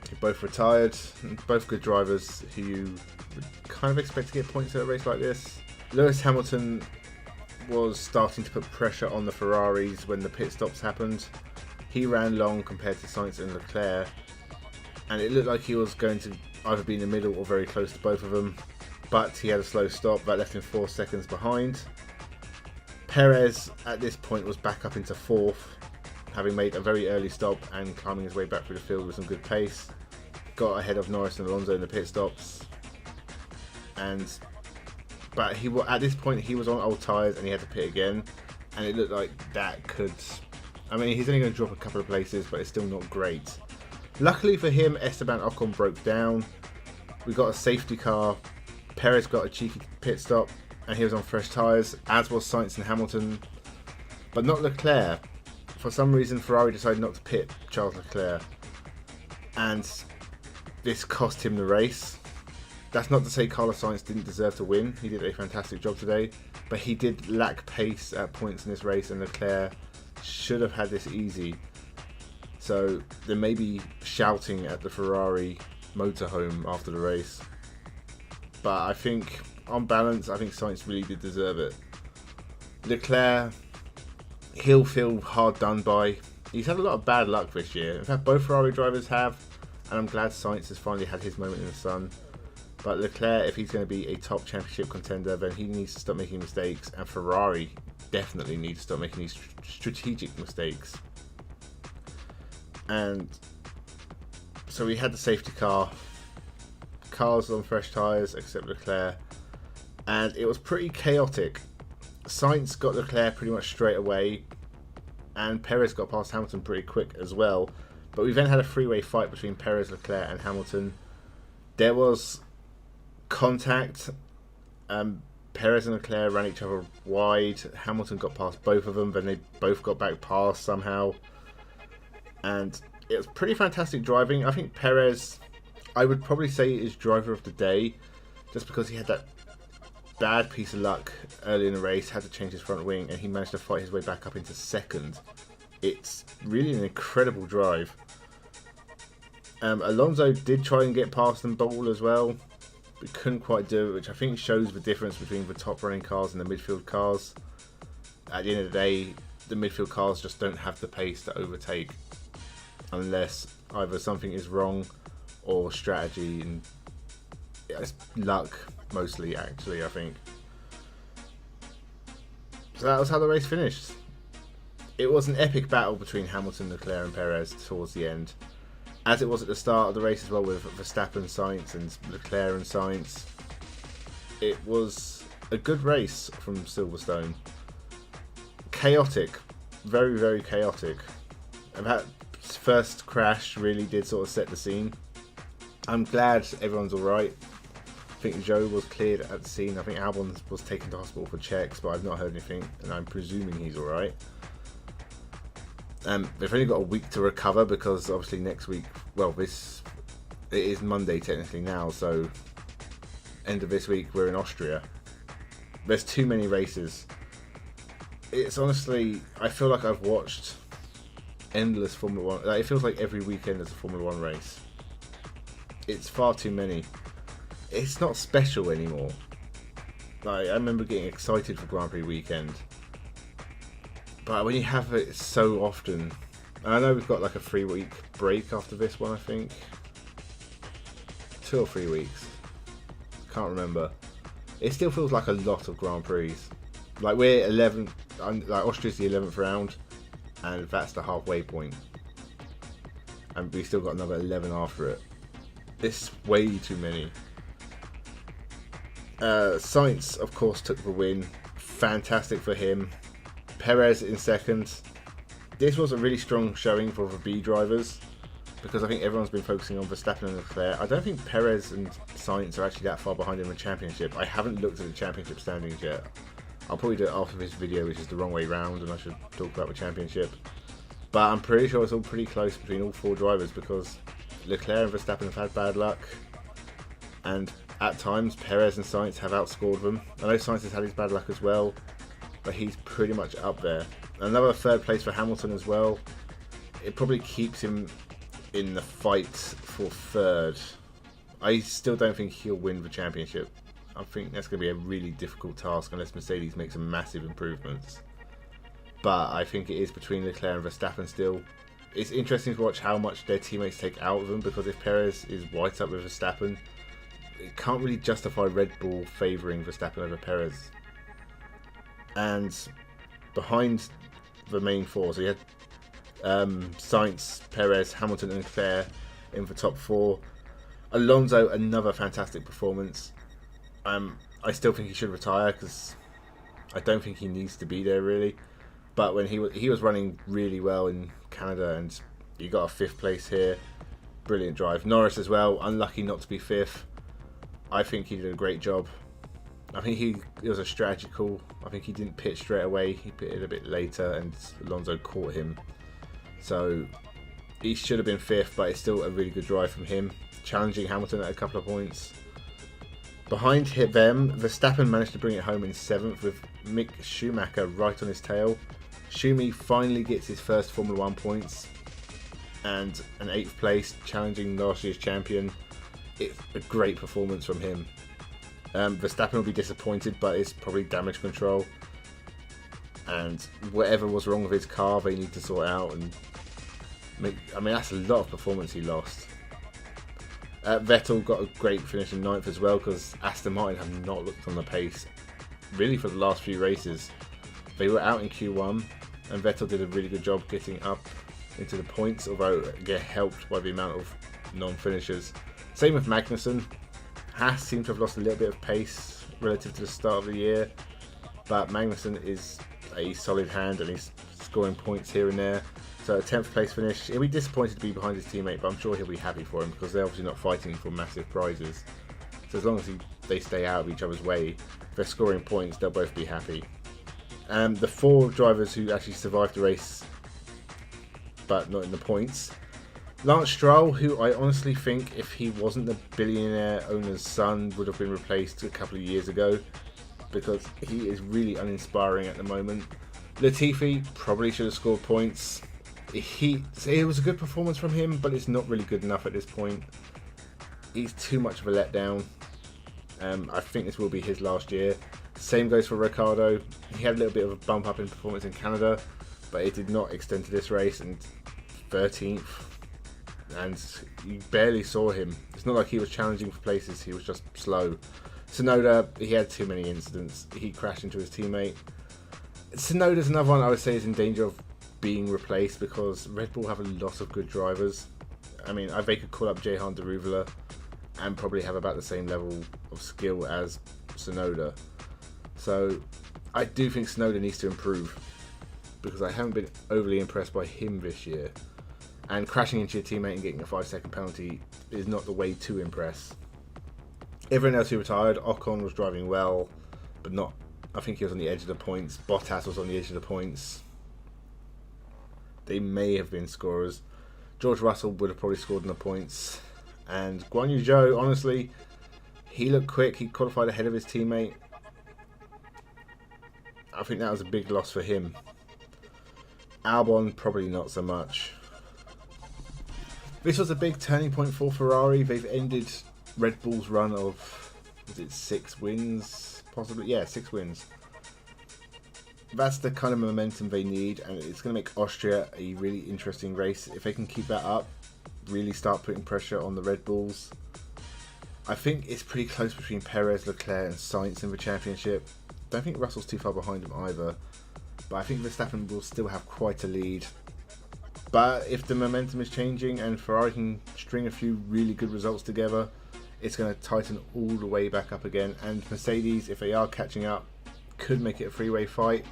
who both retired, both good drivers who you would kind of expect to get points at a race like this, Lewis Hamilton was starting to put pressure on the Ferraris when the pit stops happened. He ran long compared to Sainz and Leclerc, and it looked like he was going to either be in the middle or very close to both of them, but he had a slow stop that left him 4 seconds behind. Perez at this point was back up into 4th, having made a very early stop and climbing his way back through the field with some good pace. Got ahead of Norris and Alonso in the pit stops, but at this point he was on old tyres and he had to pit again, and it looked like that could... I mean, he's only going to drop a couple of places, but it's still not great. Luckily for him, Esteban Ocon broke down. We got a safety car. Perez got a cheeky pit stop, and he was on fresh tyres, as was Sainz and Hamilton, but not Leclerc. For some reason, Ferrari decided not to pit Charles Leclerc, and this cost him the race. That's not to say Carlos Sainz didn't deserve to win. He did a fantastic job today, but he did lack pace at points in this race, and Leclerc should have had this easy. So there may be shouting at the Ferrari motorhome after the race. But I think, on balance, I think Sainz really did deserve it. Leclerc, he'll feel hard done by. He's had a lot of bad luck this year. In fact, both Ferrari drivers have, and I'm glad Sainz has finally had his moment in the sun. But Leclerc, if he's going to be a top championship contender, then he needs to stop making mistakes, and Ferrari definitely needs to stop making these strategic mistakes. And so we had the safety car, cars on fresh tyres except Leclerc, and it was pretty chaotic. Sainz got Leclerc pretty much straight away, and Perez got past Hamilton pretty quick as well. But we then had a three-way fight between Perez, Leclerc and Hamilton. There was contact. Perez and Leclerc ran each other wide. Hamilton got past both of them, then they both got back past somehow. And it was pretty fantastic driving. I think Perez, I would probably say, is driver of the day, just because he had that bad piece of luck early in the race, had to change his front wing, and he managed to fight his way back up into second. It's really an incredible drive. Alonso did try and get past them ball as well, but couldn't quite do it, which I think shows the difference between the top running cars and the midfield cars. At the end of the day, the midfield cars just don't have the pace to overtake, unless either something is wrong or strategy, and it's luck mostly, actually, I think. So that was how the race finished. It was an epic battle between Hamilton, Leclerc and Perez towards the end, as it was at the start of the race as well, with Verstappen, Sainz and Leclerc and Sainz. It was a good race from Silverstone. Chaotic, very, very chaotic. And that first crash really did sort of set the scene. I'm glad everyone's alright. I think Joe was cleared at the scene. I think Albon was taken to hospital for checks, but I've not heard anything, and I'm presuming he's alright. They've only got a week to recover, because obviously next week, well, it is Monday technically now, so end of this week we're in Austria. There's too many races. It's honestly, I feel like I've watched endless Formula 1. Like, it feels like every weekend there's a Formula 1 race. It's far too many. It's not special anymore. Like, I remember getting excited for Grand Prix weekend. But when you have it so often, and I know we've got like a 3-week break after this one, I think. 2 or 3 weeks. Can't remember. It still feels like a lot of Grand Prix. Like we're 11, like Austria's the 11th round, and that's the halfway point, and we still got another 11 after it. It's way too many. Sainz, of course, took the win. Fantastic for him. Perez in second. This was a really strong showing for the B drivers, because I think everyone's been focusing on Verstappen and Leclerc. I don't think Perez and Sainz are actually that far behind in the championship. I haven't looked at the championship standings yet. I'll probably do it after this video, which is the wrong way round, and I should talk about the championship. But I'm pretty sure it's all pretty close between all 4 drivers, because Leclerc and Verstappen have had bad luck, and at times Perez and Sainz have outscored them. I know Sainz has had his bad luck as well, but he's pretty much up there. Another 3rd place for Hamilton as well. It probably keeps him in the fight for 3rd. I still don't think he'll win the championship. I think that's going to be a really difficult task unless Mercedes makes some massive improvements. But I think it is between Leclerc and Verstappen still. It's interesting to watch how much their teammates take out of them, because if Perez is right up with Verstappen, it can't really justify Red Bull favouring Verstappen over Perez. And behind the main 4, so you had Sainz, Perez, Hamilton and Leclerc in the top 4. Alonso, another fantastic performance. I still think he should retire, because I don't think he needs to be there really. But when he was running really well in Canada, and he got a 5th place here. Brilliant drive. Norris as well, unlucky not to be 5th. I think he did a great job. I think it was a strategy call. I think he didn't pit straight away. He pitted a bit later, and Alonso caught him. So he should have been 5th, but it's still a really good drive from him, challenging Hamilton at a couple of points. Behind them, Verstappen managed to bring it home in 7th with Mick Schumacher right on his tail. Schumi finally gets his first Formula 1 points and an 8th place, challenging last year's champion. It's a great performance from him. Verstappen will be disappointed, but it's probably damage control. And whatever was wrong with his car, they need to sort out. And that's a lot of performance he lost. Vettel got a great finish in 9th as well, because Aston Martin have not looked on the pace really for the last few races. They were out in Q1, and Vettel did a really good job getting up into the points, although again helped by the amount of non-finishers. Same with Magnussen. Haas seemed to have lost a little bit of pace relative to the start of the year, but Magnussen is a solid hand and he's scoring points here and there. So a 10th place finish. He'll be disappointed to be behind his teammate, but I'm sure he'll be happy for him, because they're obviously not fighting for massive prizes. So as long as they stay out of each other's way, if they're scoring points, they'll both be happy. The 4 drivers who actually survived the race, but not in the points. Lance Stroll, who I honestly think, if he wasn't the billionaire owner's son, would have been replaced a couple of years ago, because he is really uninspiring at the moment. Latifi probably should have scored points. It was a good performance from him, but it's not really good enough at this point. He's too much of a letdown. I think this will be his last year. Same goes for Ricciardo. He had a little bit of a bump up in performance in Canada, but it did not extend to this race, and 13th. And you barely saw him. It's not like he was challenging for places, he was just slow. Tsunoda, he had too many incidents. He crashed into his teammate. Tsunoda's another one I would say is in danger of being replaced, because Red Bull have a lot of good drivers. I mean, they could call up Jehan Deruvala and probably have about the same level of skill as Tsunoda. So I do think Tsunoda needs to improve, because I haven't been overly impressed by him this year. And crashing into your teammate and getting a 5-second penalty is not the way to impress. Everyone else who retired, Ocon was driving well, but not. I think he was on the edge of the points. Bottas was on the edge of the points. They may have been scorers. George Russell would have probably scored in the points. And Guan Yu Zhou, honestly, he looked quick. He qualified ahead of his teammate. I think that was a big loss for him. Albon, probably not so much. This was a big turning point for Ferrari. They've ended Red Bull's run of, was it 6 wins? Possibly, yeah, 6 wins. That's the kind of momentum they need, and it's going to make Austria a really interesting race. If they can keep that up, really start putting pressure on the Red Bulls. I think it's pretty close between Perez, Leclerc and Sainz in the championship. Don't think Russell's too far behind him either. But I think Verstappen will still have quite a lead. But if the momentum is changing and Ferrari can string a few really good results together, it's going to tighten all the way back up again. And Mercedes, if they are catching up, could make it a three-way fight.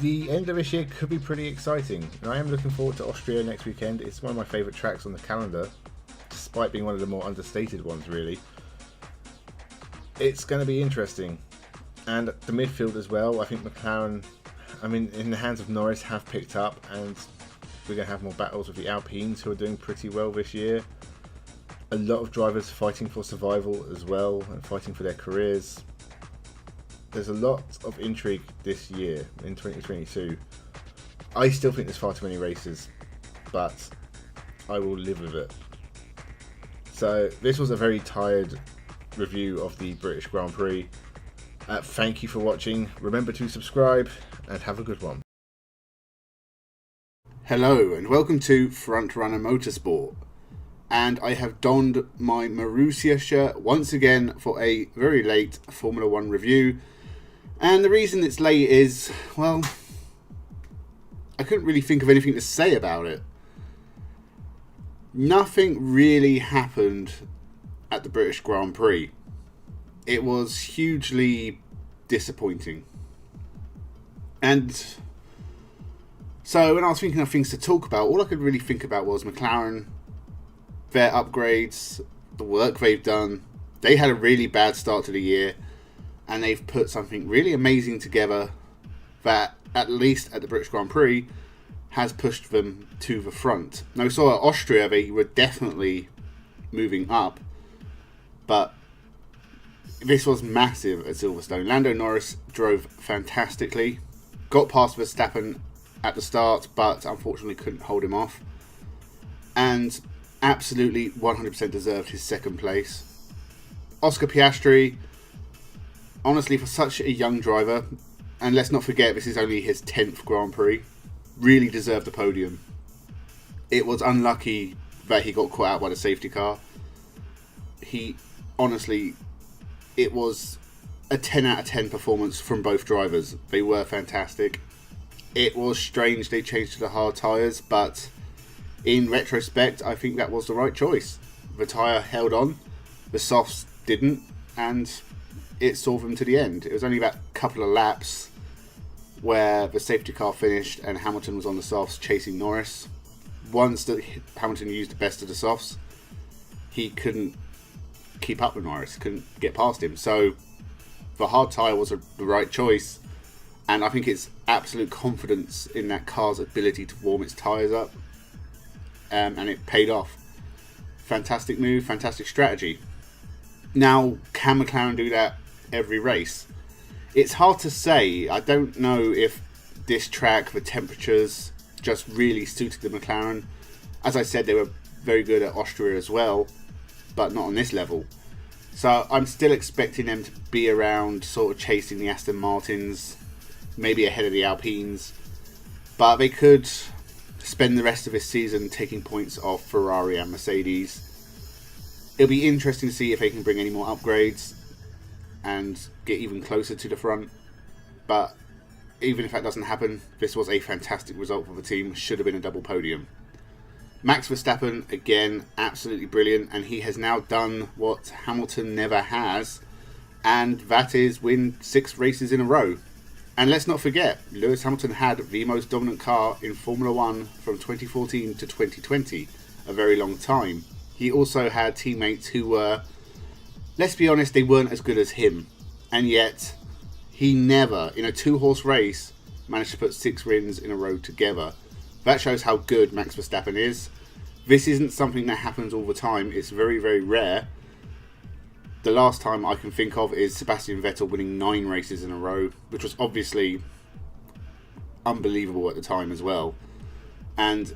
The end of this year could be pretty exciting. And I am looking forward to Austria next weekend. It's one of my favourite tracks on the calendar, despite being one of the more understated ones, really. It's going to be interesting. And the midfield as well, I think McLaren, in the hands of Norris, have picked up, and we're going to have more battles with the Alpines, who are doing pretty well this year. A lot of drivers fighting for survival as well, and fighting for their careers. There's a lot of intrigue this year, in 2022. I still think there's far too many races, but I will live with it. So, this was a very tired review of the British Grand Prix. Thank you for watching. Remember to subscribe and have a good one. Hello and welcome to Frontrunner Motorsport. And I have donned my Marussia shirt once again for a very late Formula 1 review. And the reason it's late is, well, I couldn't really think of anything to say about it. Nothing really happened at the British Grand Prix. It was hugely disappointing. And so when I was thinking of things to talk about, all I could really think about was McLaren, their upgrades, the work they've done. They had a really bad start to the year, and they've put something really amazing together that, at least at the British Grand Prix, has pushed them to the front. Now, we saw at Austria they were definitely moving up, but this was massive at Silverstone. Lando Norris drove fantastically, got past Verstappen at the start, but unfortunately couldn't hold him off, and absolutely 100% deserved his second place. Oscar Piastri, honestly, for such a young driver, and let's not forget this is only his 10th Grand Prix, really deserved the podium. It was unlucky that he got caught out by the safety car. Honestly, it was a 10 out of 10 performance from both drivers. They were fantastic. It was strange they changed to the hard tyres, but in retrospect, I think that was the right choice. The tyre held on, the softs didn't, and it saw them to the end. It was only about a couple of laps where the safety car finished and Hamilton was on the softs chasing Norris. Once that Hamilton used the best of the softs, he couldn't keep up with Norris, couldn't get past him. So the hard tyre was the right choice, and I think it's absolute confidence in that car's ability to warm its tyres up, and it paid off. Fantastic move, fantastic strategy. Now, can McLaren do that every race? It's hard to say. I don't know if this track, the temperatures, just really suited the McLaren. As I said, they were very good at Austria as well, but not on this level. So I'm still expecting them to be around, sort of chasing the Aston Martins, maybe ahead of the Alpines, but they could spend the rest of this season taking points off Ferrari and Mercedes. It'll be interesting to see if they can bring any more upgrades and get even closer to the front, but even if that doesn't happen, this was a fantastic result for the team. Should have been a double podium. Max Verstappen, again, absolutely brilliant, and he has now done what Hamilton never has, and that is win 6 races in a row. And let's not forget, Lewis Hamilton had the most dominant car in Formula 1 from 2014 to 2020, a very long time. He also had teammates who were, let's be honest, they weren't as good as him, and yet he never, in a 2-horse race, managed to put 6 wins in a row together. That shows how good Max Verstappen is. This isn't something that happens all the time. It's very, very rare. The last time I can think of is Sebastian Vettel winning 9 races in a row, which was obviously unbelievable at the time as well. And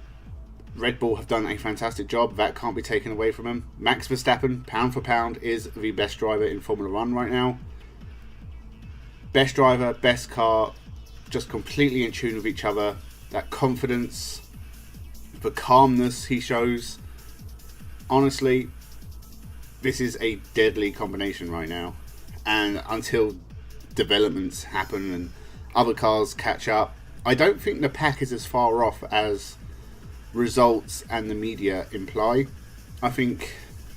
Red Bull have done a fantastic job. That can't be taken away from them. Max Verstappen, pound for pound, is the best driver in Formula 1 right now. Best driver, best car, just completely in tune with each other. That confidence, the calmness he shows. Honestly, this is a deadly combination right now. And until developments happen and other cars catch up, I don't think the pack is as far off as results and the media imply. I think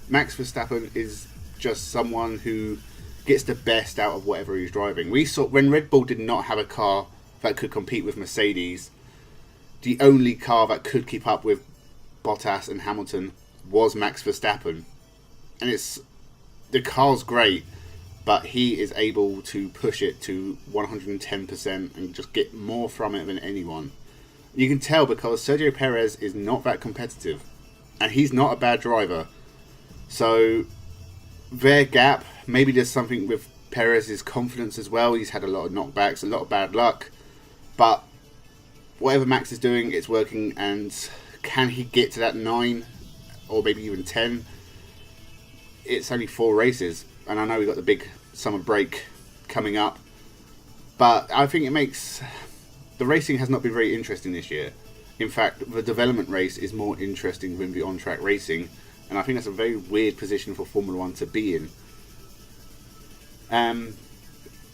Max Verstappen is just someone who gets the best out of whatever he's driving. We saw when Red Bull did not have a car that could compete with Mercedes, the only car that could keep up with Bottas and Hamilton was Max Verstappen. And the car's great, but he is able to push it to 110% and just get more from it than anyone. You can tell because Sergio Perez is not that competitive, and he's not a bad driver. So their gap, maybe there's something with Perez's confidence as well. He's had a lot of knockbacks, a lot of bad luck, but whatever Max is doing, it's working. And can he get to that 9 or maybe even 10? It's only 4 races, and I know we've got the big summer break coming up, but I think it makes the racing has not been very interesting this year. In fact, the development race is more interesting than the on-track racing, and I think that's a very weird position for Formula 1 to be in.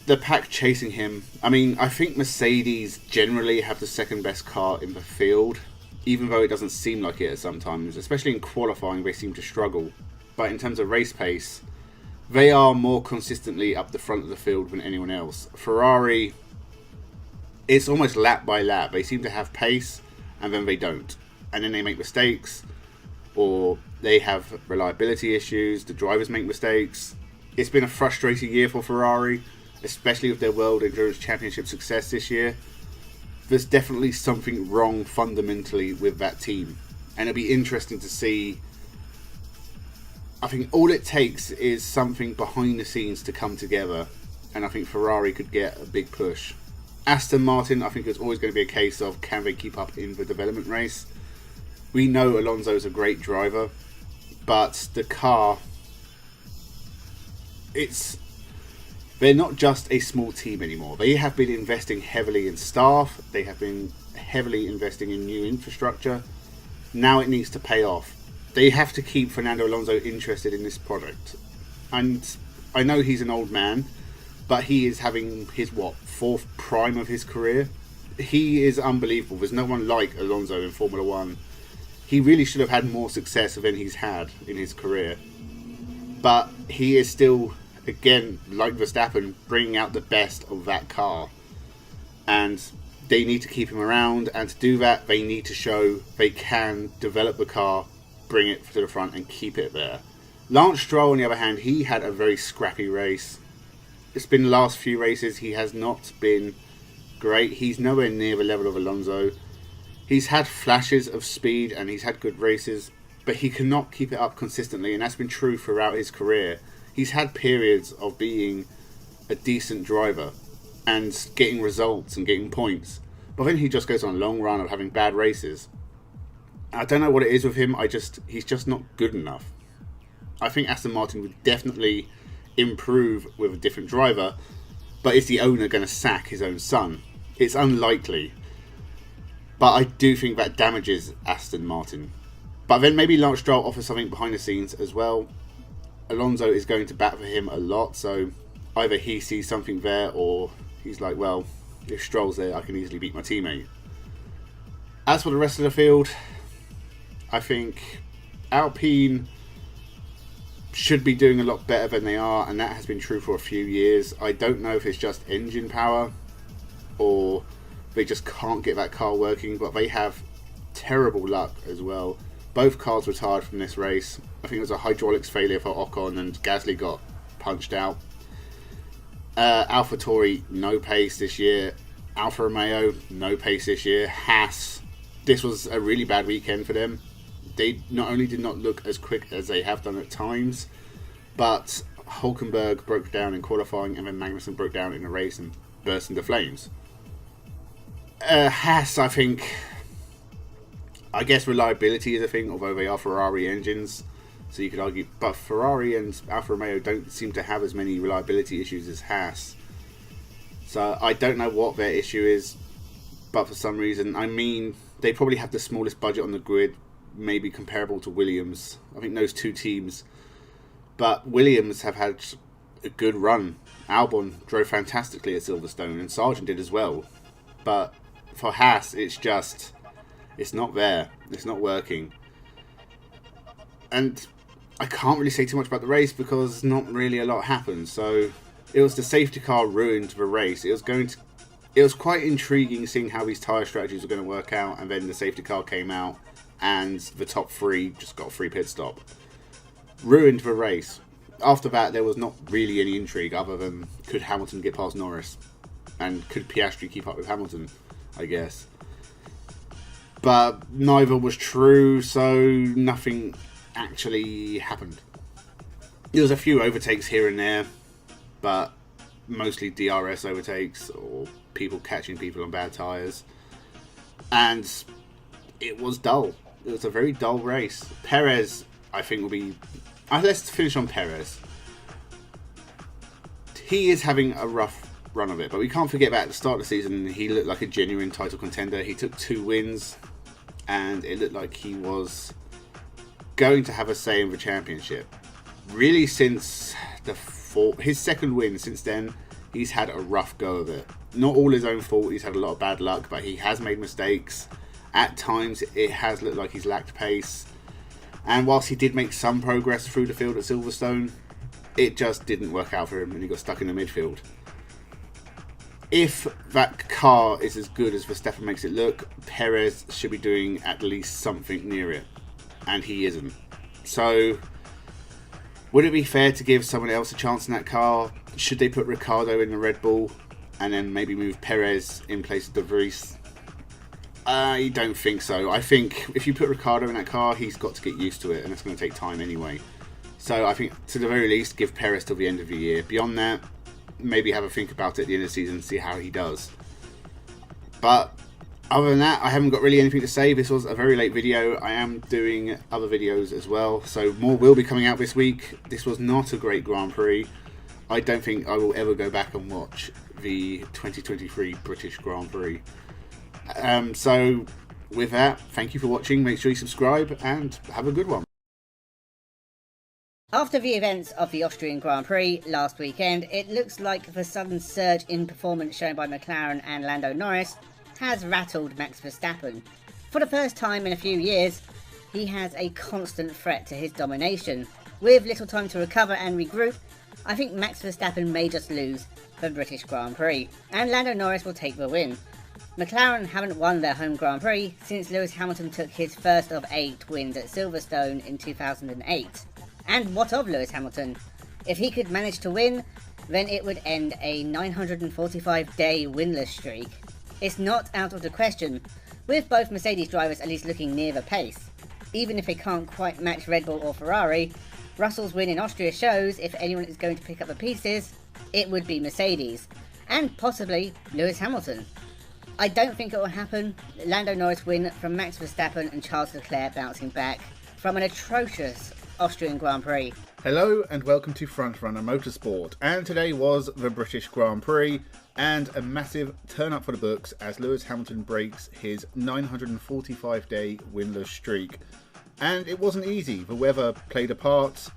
The pack chasing him, I mean, I think Mercedes generally have the second best car in the field, even though it doesn't seem like it at sometimes, especially in qualifying they seem to struggle. But in terms of race pace, they are more consistently up the front of the field than anyone else. Ferrari, it's almost lap by lap. They seem to have pace, and then they don't. And then they make mistakes, or they have reliability issues, the drivers make mistakes. It's been a frustrating year for Ferrari, especially with their World Endurance Championship success this year. There's definitely something wrong fundamentally with that team. And it'll be interesting to see. I think all it takes is something behind the scenes to come together, and I think Ferrari could get a big push. Aston Martin, I think it's always going to be a case of can they keep up in the development race. We know Alonso is a great driver, but the car, they're not just a small team anymore. They have been investing heavily in staff, they have been heavily investing in new infrastructure. Now it needs to pay off. They have to keep Fernando Alonso interested in this product. And I know he's an old man, but he is having his, 4th prime of his career? He is unbelievable. There's no one like Alonso in Formula 1. He really should have had more success than he's had in his career. But he is still, again, like Verstappen, bringing out the best of that car. And they need to keep him around, and to do that, they need to show they can develop the car, bring it to the front and keep it there. Lance Stroll, on the other hand, he had a very scrappy race. It's been the last few races, he has not been great. He's nowhere near the level of Alonso. He's had flashes of speed and he's had good races, but he cannot keep it up consistently, and that's been true throughout his career. He's had periods of being a decent driver and getting results and getting points, but then he just goes on a long run of having bad races. I don't know what it is with him. He's just not good enough. I think Aston Martin would definitely improve with a different driver, but is the owner going to sack his own son? It's unlikely. But I do think that damages Aston Martin. But then maybe Lance Stroll offers something behind the scenes as well. Alonso is going to bat for him a lot, so either he sees something there, or he's like, well, if Stroll's there, I can easily beat my teammate. As for the rest of the field, I think Alpine should be doing a lot better than they are, and that has been true for a few years. I don't know if it's just engine power or they just can't get that car working, but they have terrible luck as well. Both cars retired from this race. I think it was a hydraulics failure for Ocon and Gasly got punched out. AlphaTauri, no pace this year. Alfa Romeo, no pace this year. Haas, this was a really bad weekend for them. They not only did not look as quick as they have done at times, but Hülkenberg broke down in qualifying, and then Magnussen broke down in a race and burst into flames. Haas, I guess reliability is a thing, although they are Ferrari engines, so you could argue, but Ferrari and Alfa Romeo don't seem to have as many reliability issues as Haas. So I don't know what their issue is, but for some reason, they probably have the smallest budget on the grid, maybe comparable to Williams. I think those two teams. But Williams have had a good run. Albon drove fantastically at Silverstone, and Sargent did as well. But for Haas, it's not there. It's not working. And I can't really say too much about the race because not really a lot happened. So it was the safety car ruined the race. It was quite intriguing seeing how these tyre strategies were going to work out, and then the safety car came out and the top three just got a free pit stop. Ruined the race. After that, there was not really any intrigue other than could Hamilton get past Norris, and could Piastri keep up with Hamilton, I guess. But neither was true, so nothing actually happened. There was a few overtakes here and there, but mostly DRS overtakes or people catching people on bad tyres. And it was dull. It was a very dull race. Perez, I think, will be... let's finish on Perez. He is having a rough run of it, but we can't forget that at the start of the season, he looked like a genuine title contender. He took 2 wins, and it looked like he was going to have a say in the championship. Really, since his second win, since then, he's had a rough go of it. Not all his own fault, he's had a lot of bad luck, but he has made mistakes. At times, it has looked like he's lacked pace. And whilst he did make some progress through the field at Silverstone, it just didn't work out for him and he got stuck in the midfield. If that car is as good as Verstappen makes it look, Perez should be doing at least something near it. And he isn't. So, would it be fair to give someone else a chance in that car? Should they put Ricciardo in the Red Bull and then maybe move Perez in place of De Vries? I don't think so. I think if you put Ricciardo in that car, he's got to get used to it, and it's going to take time anyway. So I think, to the very least, give Perez till the end of the year. Beyond that, maybe have a think about it at the end of the season and see how he does. But other than that, I haven't got really anything to say. This was a very late video. I am doing other videos as well, so more will be coming out this week. This was not a great Grand Prix. I don't think I will ever go back and watch the 2023 British Grand Prix. So with that, thank you for watching. Make sure you subscribe and have a good one. After the events of the Austrian Grand Prix last weekend, it looks like the sudden surge in performance shown by McLaren and Lando Norris has rattled Max Verstappen. For the first time in a few years, he has a constant threat to his domination. With little time to recover and regroup, I think Max Verstappen may just lose the British Grand Prix, and Lando Norris will take the win. McLaren haven't won their home Grand Prix since Lewis Hamilton took his first of 8 wins at Silverstone in 2008. And what of Lewis Hamilton? If he could manage to win, then it would end a 945-day winless streak. It's not out of the question, with both Mercedes drivers at least looking near the pace. Even if they can't quite match Red Bull or Ferrari, Russell's win in Austria shows if anyone is going to pick up the pieces, it would be Mercedes, and possibly Lewis Hamilton. I don't think it will happen. Lando Norris win from Max Verstappen and Charles Leclerc bouncing back from an atrocious Austrian Grand Prix. Hello and welcome to Frontrunner Motorsport, and today was the British Grand Prix and a massive turn up for the books as Lewis Hamilton breaks his 945-day winless streak. And it wasn't easy. The weather played a part.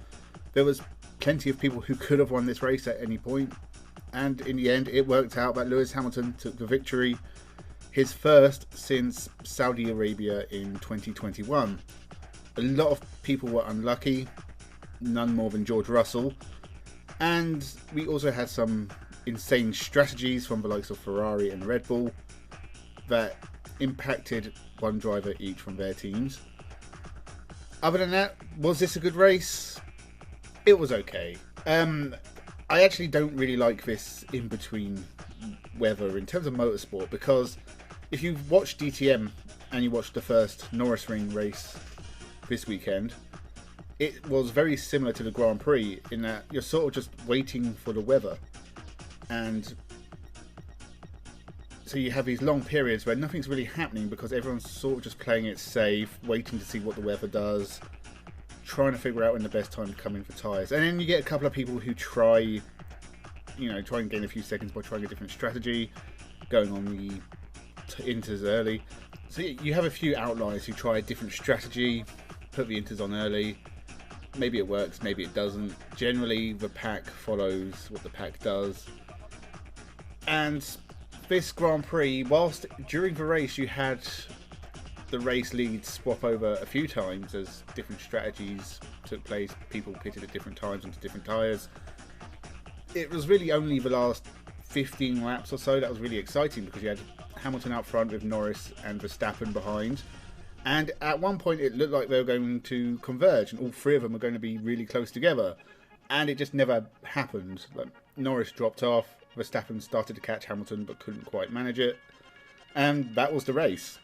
There was plenty of people who could have won this race at any point, and in the end it worked out that Lewis Hamilton took the victory, his first since Saudi Arabia in 2021. A lot of people were unlucky, none more than George Russell, and we also had some insane strategies from the likes of Ferrari and Red Bull that impacted one driver each from their teams. Other than that, was this a good race? It was okay. I actually don't really like this in-between weather in terms of motorsport, because if you watch DTM and you watch the first Norris Ring race this weekend, it was very similar to the Grand Prix in that you're sort of just waiting for the weather, and so you have these long periods where nothing's really happening because everyone's sort of just playing it safe, waiting to see what the weather does, trying to figure out when the best time to come in for tyres. And then you get a couple of people who try and gain a few seconds by trying a different strategy, going on the inters early. So you have a few outliers who try a different strategy, put the inters on early, Maybe it works, maybe it doesn't. Generally, the pack follows what the pack does. And this Grand Prix, whilst during the race you had the race leads swap over a few times as different strategies took place, people pitted at different times onto different tyres, it was really only the last 15 laps or so that was really exciting, because you had Hamilton out front with Norris and Verstappen behind. And at one point it looked like they were going to converge and all three of them were going to be really close together. And it just never happened. Like, Norris dropped off, Verstappen started to catch Hamilton but couldn't quite manage it. And that was the race.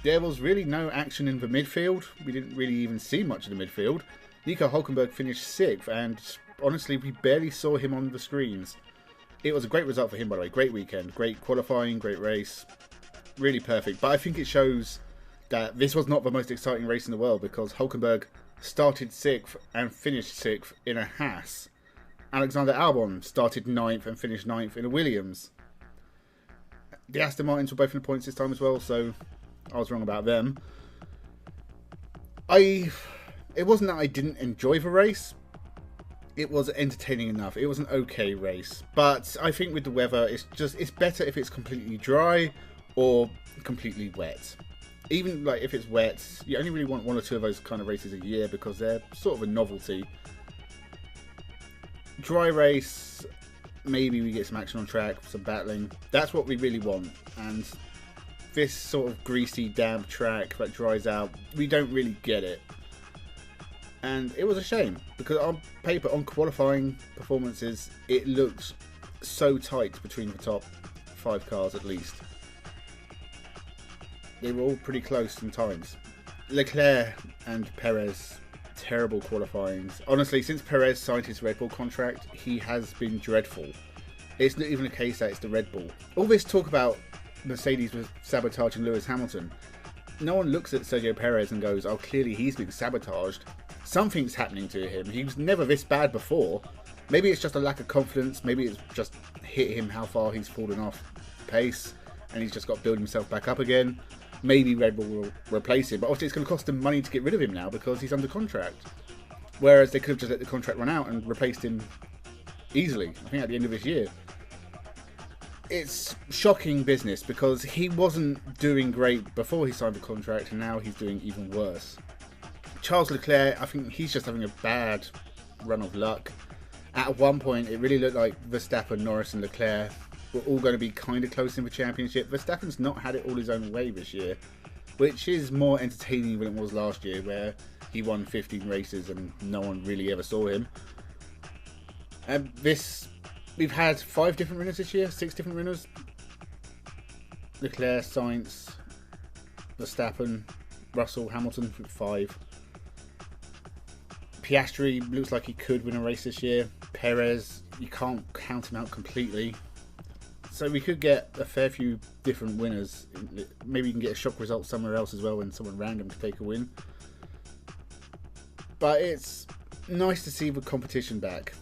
There was really no action in the midfield. We didn't really even see much of the midfield. Nico Hülkenberg finished 6th, and honestly we barely saw him on the screens. It was a great result for him, by the way. Great weekend, great qualifying, great race. Really perfect. But I think it shows that this was not the most exciting race in the world, because Hülkenberg started 6th and finished 6th in a Haas. Alexander Albon started 9th and finished 9th in a Williams. The Aston Martins were both in the points this time as well, so I was wrong about them. It wasn't that I didn't enjoy the race. It was entertaining enough. It was an okay race. But I think with the weather, it's better if it's completely dry or completely wet. Even like if it's wet, you only really want 1 or 2 of those kind of races a year because they're sort of a novelty. Dry race, maybe we get some action on track, some battling. That's what we really want. And this sort of greasy, damp track that dries out, we don't really get it. And it was a shame, because on paper, on qualifying performances, it looked so tight between the top 5 cars at least. They were all pretty close sometimes. Leclerc and Perez, terrible qualifyings. Honestly, since Perez signed his Red Bull contract, he has been dreadful. It's not even a case that it's the Red Bull. All this talk about Mercedes was sabotaging Lewis Hamilton. No one looks at Sergio Perez and goes, oh, clearly he's been sabotaged. Something's happening to him. He was never this bad before. Maybe it's just a lack of confidence. Maybe it's just hit him how far he's fallen off pace and he's just got to build himself back up again. Maybe Red Bull will replace him, but obviously it's going to cost them money to get rid of him now because he's under contract. Whereas they could have just let the contract run out and replaced him easily, I think at the end of this year. It's shocking business because he wasn't doing great before he signed the contract and now he's doing even worse. Charles Leclerc, I think he's just having a bad run of luck. At one point it really looked like Verstappen, Norris and Leclerc were all going to be kind of close in the championship. Verstappen's not had it all his own way this year, which is more entertaining than it was last year, where he won 15 races and no one really ever saw him. We've had 5 different winners this year, 6 different winners. Leclerc, Sainz, Verstappen, Russell, Hamilton, 5. Piastri looks like he could win a race this year. Perez, you can't count him out completely. So we could get a fair few different winners. Maybe you can get a shock result somewhere else as well when someone random can take a win. But it's nice to see the competition back.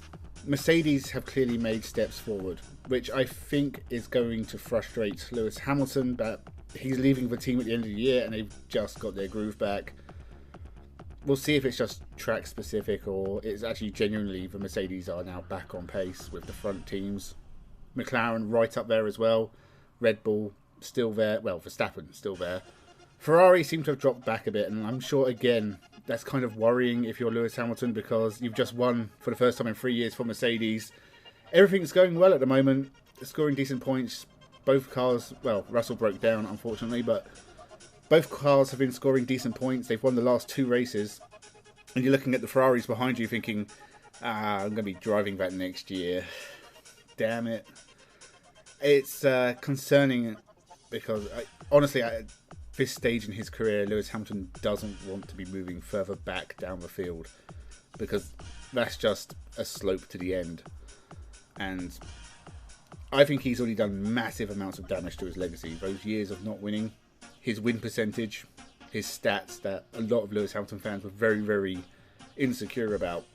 Mercedes have clearly made steps forward, which I think is going to frustrate Lewis Hamilton, but he's leaving the team at the end of the year and they've just got their groove back. We'll see if it's just track specific or it's actually genuinely the Mercedes are now back on pace with the front teams. McLaren right up there as well. Red Bull still there. Well, Verstappen still there. Ferrari seem to have dropped back a bit, and I'm sure again that's kind of worrying if you're Lewis Hamilton because you've just won for the first time in 3 years for Mercedes. Everything's going well at the moment, scoring decent points. Both cars, well, Russell broke down unfortunately, but both cars have been scoring decent points. They've won the last 2 races, and you're looking at the Ferraris behind you thinking, I'm going to be driving that next year. Damn it. It's concerning because honestly, at this stage in his career, Lewis Hamilton doesn't want to be moving further back down the field because that's just a slope to the end. And I think he's already done massive amounts of damage to his legacy. Those years of not winning, his win percentage, his stats that a lot of Lewis Hamilton fans were very, very insecure about.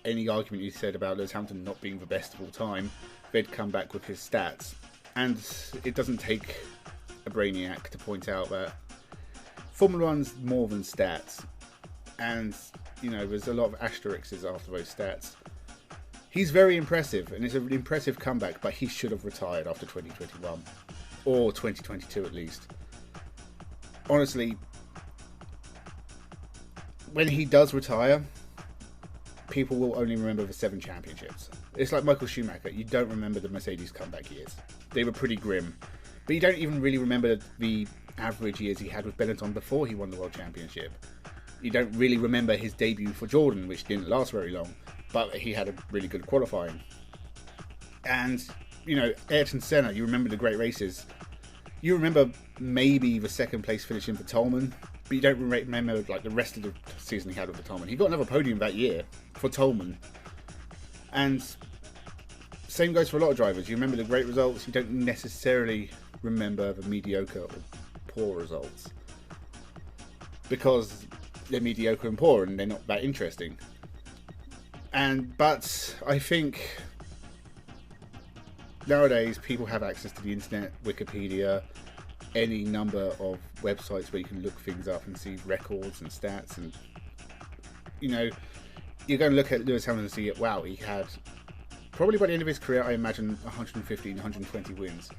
Any argument you said about Lewis Hamilton not being the best of all time, they'd come back with his stats. And it doesn't take a brainiac to point out that Formula One's more than stats. And you know, there's a lot of asterisks after those stats. He's very impressive, and it's an impressive comeback, but he should have retired after 2021. Or 2022 at least. Honestly, when he does retire, people will only remember the 7 championships. It's like Michael Schumacher. You don't remember the Mercedes comeback years. They were pretty grim. But you don't even really remember the average years he had with Benetton before he won the World Championship. You don't really remember his debut for Jordan, which didn't last very long, but he had a really good qualifying. And, you know, Ayrton Senna, you remember the great races. You remember maybe the second place finishing for Tolman, but you don't remember like the rest of the season he had with the Tolman. He got another podium that year for Tolman. And same goes for a lot of drivers. You remember the great results, you don't necessarily remember the mediocre or poor results. Because they're mediocre and poor and they're not that interesting. But I think nowadays people have access to the internet, Wikipedia, any number of websites where you can look things up and see records and stats, and you know, you're going to look at Lewis Hamilton and see, wow, he had probably by the end of his career, I imagine 115, 120 wins.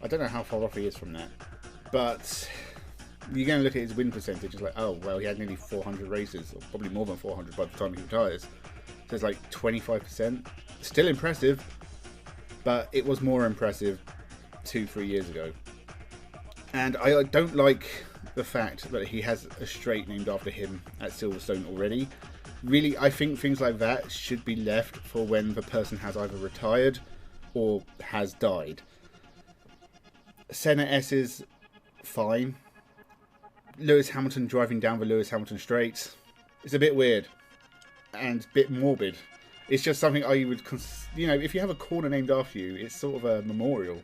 I don't know how far off he is from that, but you're going to look at his win percentage. It's like, oh well, he had nearly 400 races, or probably more than 400 by the time he retires. So it's like 25%. Still impressive, but it was more impressive 2-3 years ago. And I don't like the fact that he has a straight named after him at Silverstone already. Really, I think things like that should be left for when the person has either retired or has died. Senna S is fine. Lewis Hamilton driving down the Lewis Hamilton straights is a bit weird and a bit morbid. It's just something I would, you know, if you have a corner named after you, it's sort of a memorial.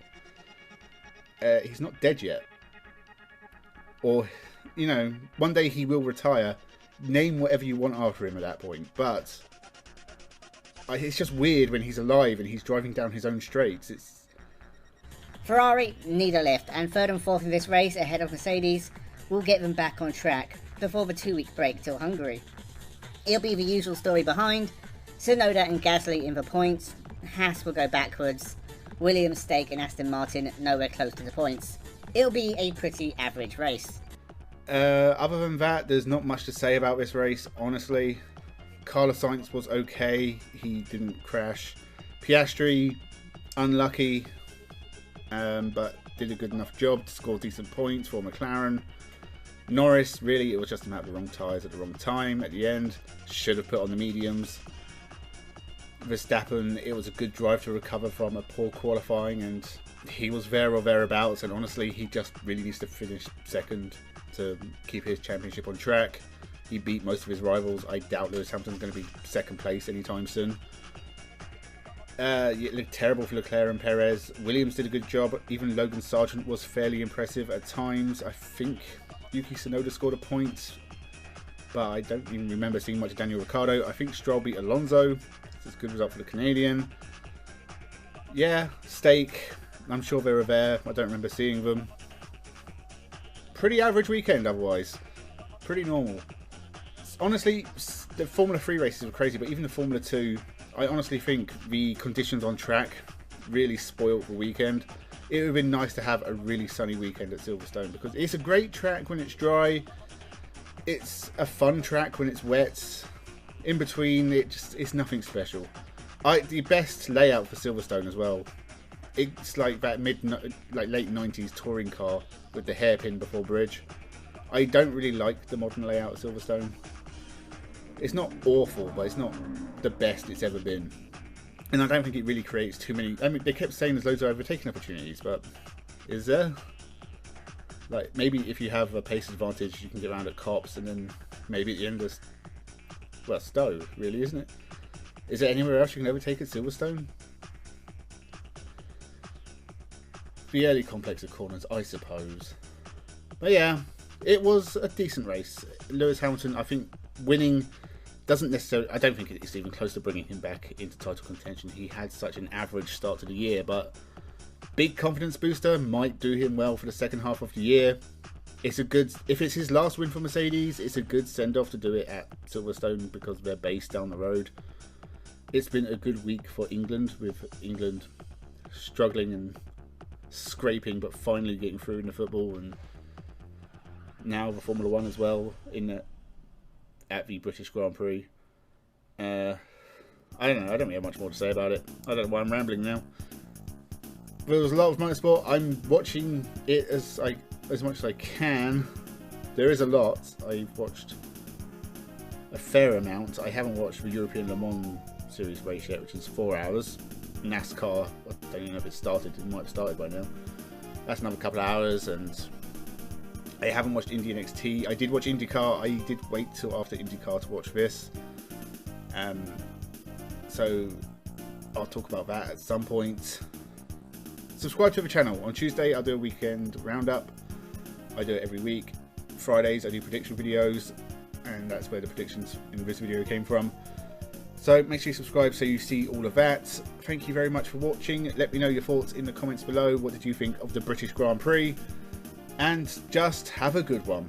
He's not dead yet. Or, you know, one day he will retire. Name whatever you want after him at that point. But it's just weird when he's alive and he's driving down his own straights. Ferrari need a lift, and 3rd and 4th in this race ahead of Mercedes will get them back on track before the 2-week break till Hungary. It'll be the usual story behind. Tsunoda and Gasly in the points. Haas will go backwards. Williams, Stake and Aston Martin nowhere close to the points. It'll be a pretty average race. Other than that, there's not much to say about this race, honestly. Carlos Sainz was okay. He didn't crash. Piastri, unlucky, but did a good enough job to score decent points for McLaren. Norris, really, it was just about the wrong tyres at the wrong time at the end. Should have put on the mediums. Verstappen, it was a good drive to recover from a poor qualifying, and he was there or thereabouts, and honestly he just really needs to finish second to keep his championship on track. He beat most of his rivals. I doubt Lewis Hamilton's going to be second place anytime soon. It looked terrible for Leclerc and Perez. Williams did a good job. Even Logan Sargent was fairly impressive at times. I think Yuki Tsunoda scored a point, but I don't even remember seeing much of Daniel Ricciardo. I think Stroll beat Alonso. It's a good result for the Canadian. Yeah, Stake, I'm sure they were there. I don't remember seeing them. Pretty average weekend otherwise. Pretty normal. Honestly, the Formula 3 races were crazy, but even the Formula 2, I honestly think the conditions on track really spoilt the weekend. It would have been nice to have a really sunny weekend at Silverstone, because it's a great track when it's dry. It's a fun track when it's wet. In between, it's nothing special. The best layout for Silverstone as well. It's like that late 90s touring car with the hairpin before bridge. I don't really like the modern layout of Silverstone. It's not awful, but it's not the best it's ever been. And I don't think it really creates too many... I mean, they kept saying there's loads of overtaking opportunities, but is there? Like, maybe if you have a pace advantage, you can get around at Cops, and then maybe at the end of... Well, Stowe, really, isn't it? Is there anywhere else you can overtake at Silverstone? Fairly complex of corners, I suppose. But yeah, it was a decent race. Lewis Hamilton, I think, winning doesn't necessarily... I don't think it's even close to bringing him back into title contention. He had such an average start to the year, but big confidence booster might do him well for the second half of the year. it's a good, if it's his last win for Mercedes, it's a good send-off to do it at Silverstone because they're based down the road. It's been a good week for England, with England struggling and scraping, but finally getting through in the football, and now the Formula One as well at the British Grand Prix. I don't know. I don't really have much more to say about it. I don't know why I'm rambling now. There was a lot of motorsport. I'm watching it as much as I can. There is a lot. I've watched a fair amount. I haven't watched the European Le Mans Series race yet, which is 4 hours. NASCAR, I don't even know if it started. It might have started by now. That's another couple of hours, and I haven't watched Indy NXT. I did watch IndyCar. I did wait till after IndyCar to watch this. So I'll talk about that at some point. Subscribe to the channel. On Tuesday I'll do a weekend roundup. I do it every week. Fridays I do prediction videos, and that's where the predictions in this video came from. So make sure you subscribe so you see all of that. Thank you very much for watching. Let me know your thoughts in the comments below. What did you think of the British Grand Prix? And just have a good one.